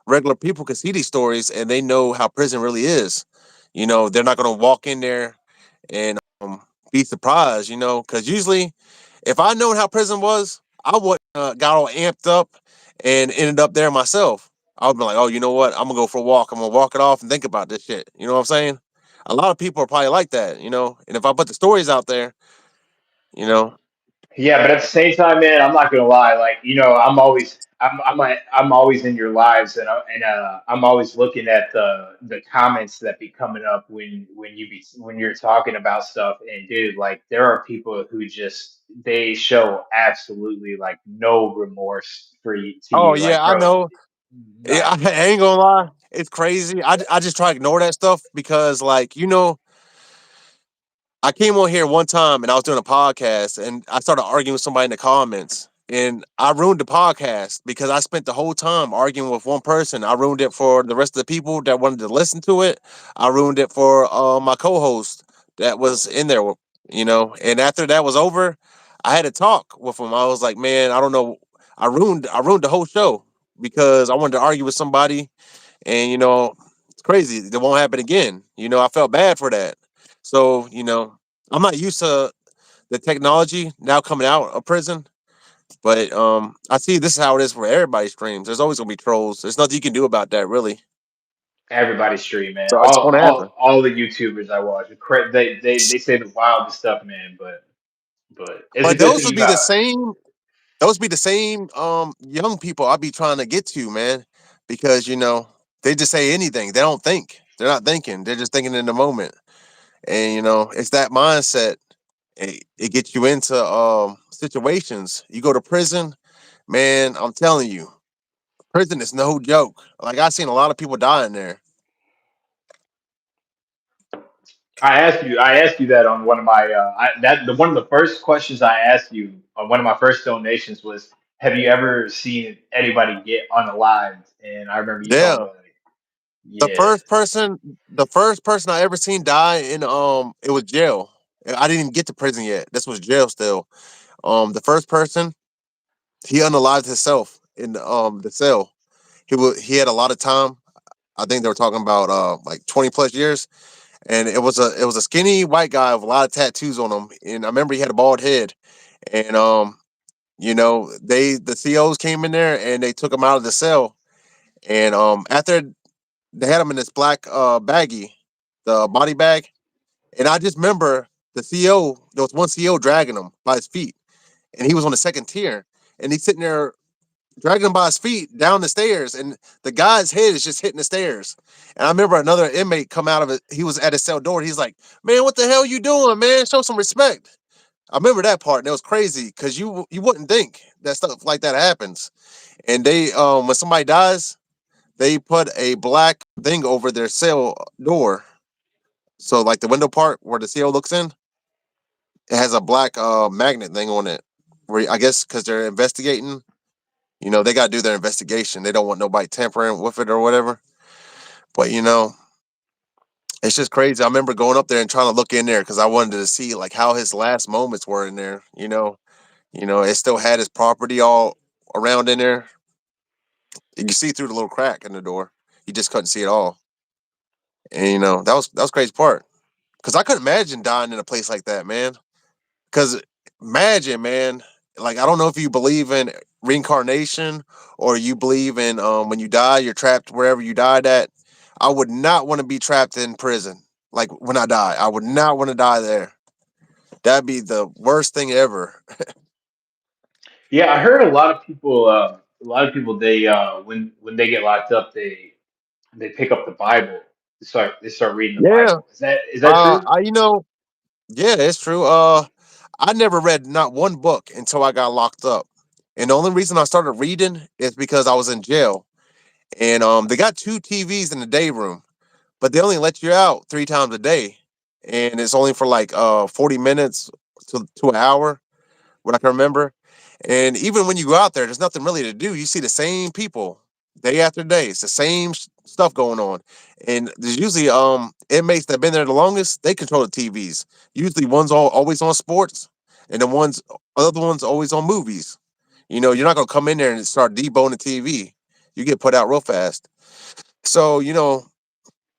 regular people can see these stories and they know how prison really is. They're not gonna walk in there and be surprised. Because usually, if I known how prison was, I would got all amped up and ended up there myself. I would be like, oh, you know what? I'm gonna go for a walk. I'm gonna walk it off and think about this shit. You know what I'm saying? A lot of people are probably like that. And if I put the stories out there, you know, yeah, but at the same time, man, I'm not gonna lie. Like, I'm always in your lives, I'm always looking at the comments that be coming up when you're talking about stuff. And dude, like, there are people who just they show absolutely like no remorse to oh you, yeah, like, I bro, know. Yeah, like. I ain't gonna lie. It's crazy. I just try to ignore that stuff because, like, I came on here one time and I was doing a podcast and I started arguing with somebody in the comments. And I ruined the podcast because I spent the whole time arguing with one person. I ruined it for the rest of the people that wanted to listen to it. I ruined it for my co host that was in there, And after that was over, I had to talk with him. I was like, man, I don't know. I ruined the whole show because I wanted to argue with somebody and it's crazy. It won't happen again. I felt bad for that. So I'm not used to the technology now coming out of prison, but I see this is how it is for everybody streams. There's always gonna be trolls. There's nothing you can do about that, really. Everybody's stream, man. So it's gonna happen. All the YouTubers I watch, they say the wildest stuff, man. But it's a But good those thing would you be the got. same. Those be the same young people I'll be trying to get to, man, because they just say anything. They don't think. They're not thinking. They're just thinking in the moment. And it's that mindset. It gets you into situations. You go to prison, man. I'm telling you, prison is no joke. Like I've seen a lot of people die in there. I asked you that on one of my that the one of the first questions I asked you on one of my first donations was, have you ever seen anybody get unalived? And I remember you told me Yeah, like, the yeah, first person, the first person I ever seen die in it was jail. I didn't even get to prison yet. This was jail still. The first person he unalived himself in the cell. He had a lot of time. I think they were talking about like 20 plus years, and it was a skinny white guy with a lot of tattoos on him. And I remember he had a bald head, and the COs came in there and they took him out of the cell, and after they had him in this black baggie, the body bag, and I just remember the CO. There was one CO dragging him by his feet, and he was on the second tier, and he's sitting there dragging him by his feet down the stairs, and the guy's head is just hitting the stairs. And I remember another inmate come out of it. He was at his cell door. He's like, "Man, what the hell you doing, man? Show some respect." I remember that part, and it was crazy because you wouldn't think that stuff like that happens. And they when somebody dies, they put a black thing over their cell door. So like the window part where the CO looks in, it has a black magnet thing on it. Where I guess because they're investigating, they got to do their investigation. They don't want nobody tampering with it or whatever. But it's just crazy. I remember going up there and trying to look in there because I wanted to see like how his last moments were in there. It still had his property all around in there. You can see through the little crack in the door. You just couldn't see it all. And that was crazy part because I couldn't imagine dying in a place like that, man. Because imagine, man, like I don't know if you believe in reincarnation or you believe in when you die, you're trapped wherever you died at. I would not want to be trapped in prison. Like when I die, I would not want to die there. That'd be the worst thing ever. yeah. I heard a lot of people when they get locked up, they pick up the Bible, they start reading the Yeah. Bible. Is that true? I Yeah, it's true. I never read not one book until I got locked up. And the only reason I started reading is because I was in jail. And they got two TVs in the day room, but they only let you out three times a day. And it's only for like 40 minutes to an hour, what I can remember. And even when you go out there, there's nothing really to do. You see the same people day after day. It's the same stuff going on. And there's usually inmates that have been there the longest, they control the TVs. Usually one's always on sports and the other one's always on movies. You know, you're not gonna come in there and start deboning the TV. You get put out real fast. So,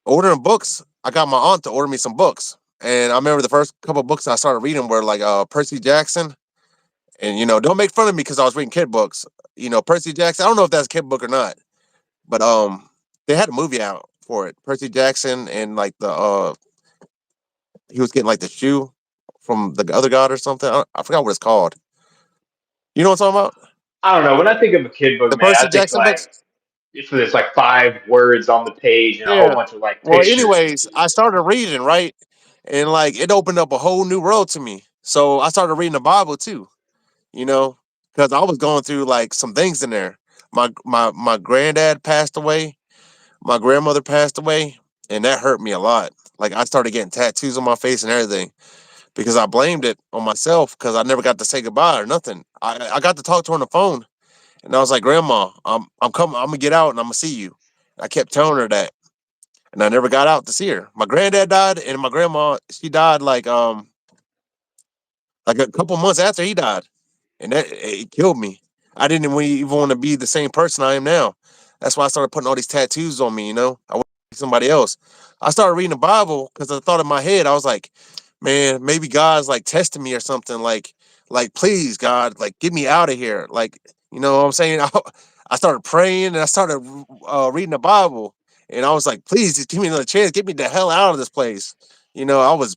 ordering books, I got my aunt to order me some books. And I remember the first couple of books I started reading were like Percy Jackson, and don't make fun of me because I was reading kid books. Percy Jackson. I don't know if that's a kid book or not, but they had a movie out for it. Percy Jackson and like the he was getting like the shoe from the other god or something. I forgot what it's called. You know what I'm talking about? I don't know. When I think of a kid book, The man, I Percy think Jackson books. like if there's like 5 words on the page and a whole Yeah. bunch of like Well, pictures. anyways, I started reading right, and like it opened up a whole new world to me. So I started reading the Bible too. You know, because I was going through like some things in there. My granddad passed away. My grandmother passed away, and that hurt me a lot. Like I started getting tattoos on my face and everything because I blamed it on myself because I never got to say goodbye or nothing. I got to talk to her on the phone, and I was like, "Grandma, I'm coming. I'm gonna get out and I'm gonna see you." I kept telling her that, and I never got out to see her. My granddad died, and my grandma, she died like a couple months after he died, and that it killed me. I didn't even want to be the same person I am now. That's why I started putting all these tattoos on me. I want to be somebody else. I started reading the Bible because I thought in my head I was like, man, maybe God's like testing me or something. Like please God, like get me out of here. Like you know what I'm saying. I started praying and I started reading the Bible, and I was like, please just give me another chance, get me the hell out of this place. I was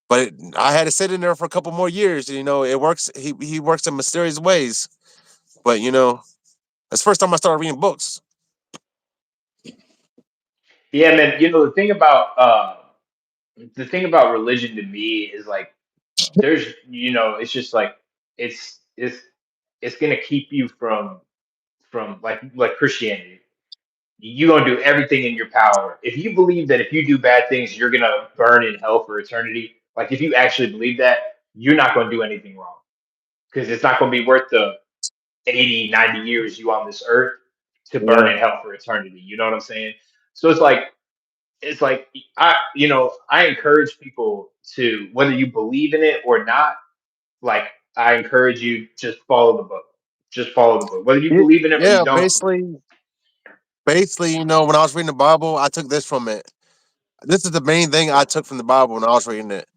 but I had to sit in there for a couple more years. It works. He works in mysterious ways. But that's the first time I started reading books. Yeah, man. The thing about religion to me is like it's just like it's it's it's gonna keep you from like Christianity. You're gonna do everything in your power. If you believe that if you do bad things, you're gonna burn in hell for eternity. Like if you actually believe that, you're not gonna do anything wrong because it's not gonna be worth the 80, 90 years you on this earth to burn Yeah. in hell for eternity. You know what I'm saying? So it's like I encourage people to, whether you believe in it or not, like I encourage you, just follow the book. Just follow the book, whether you believe in it or you Yeah, don't believe basically, when I was reading the Bible, I took this from it. This is the main thing I took from the Bible when I was reading it.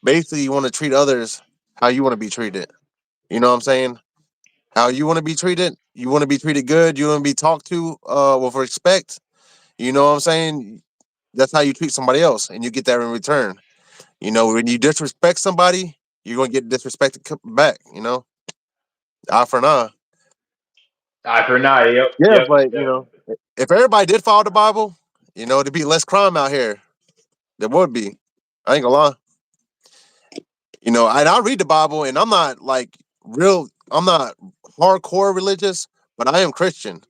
Basically, you want to treat others how you want to be treated. You know what I'm saying? How you want to be treated. You want to be treated good. You want to be talked to with respect. You know what I'm saying? That's how you treat somebody else, and you get that in return. When you disrespect somebody, you're gonna get disrespected back. Eye for an eye. it. I for now, yep, Yeah, yep, but definitely. if everybody did follow the Bible, there'd be less crime out here. There would be. I ain't gonna lie. And I read the Bible, and I'm not like real. I'm not hardcore religious, but I am Christian.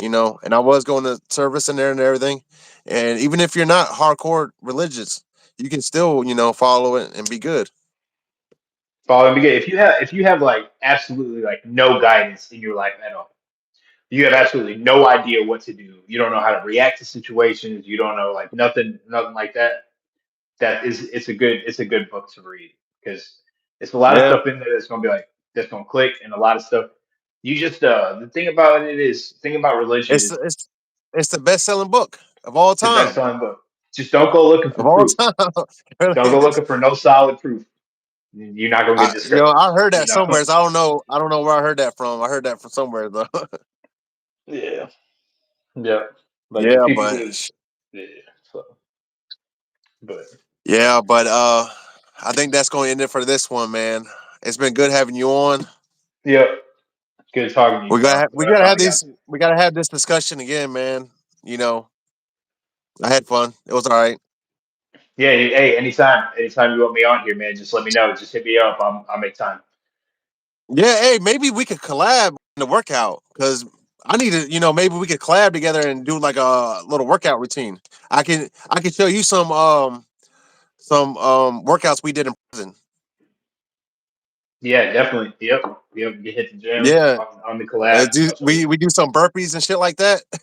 And I was going to service in there and everything. And even if you're not hardcore religious, you can still follow it and be good. Follow me. If you have like absolutely like no guidance in your life at all, you have absolutely no idea what to do. You don't know how to react to situations. You don't know like nothing like that. It's a good book to read because it's a lot of Yeah, stuff in there that's gonna be like that's gonna click, and a lot of stuff you just the thing about religion it's is it's it's the best selling book of all it's the best time. selling book. Just don't go looking for Of all proof. time, it really Don't go is. looking for no solid proof. You're not gonna get I discouraged. heard You that know. somewhere. So I don't know where I heard that from. I heard that from somewhere though. Yeah. Yeah. Like the Yeah, people but who. Yeah. So, but yeah, but I think that's going to end it for this one, man. It's been good having you on. yeah, good talking to you, We gotta bro. have, we Glad I gotta have finally got these. We gotta have this discussion again, man. You know, I had fun. It was all right. Yeah, hey, anytime you want me on here, man, just let me know. Just hit me up. I'll make time. Yeah, hey, maybe we could collab in the workout because I need to, maybe we could collab together and do like a little workout routine. I can show you some workouts we did in prison. Yeah, definitely. Yep, yep. You hit the gym Yeah, on the collab. do Absolutely. we do some burpees and shit like that. All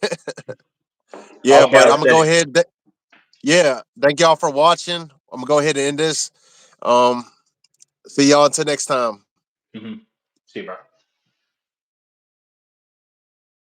Yeah, but I'm gonna go calisthenics. ahead. Yeah, thank y'all for watching. I'm gonna go ahead and end this. Um, See y'all until next time. Hmm. See you, bro.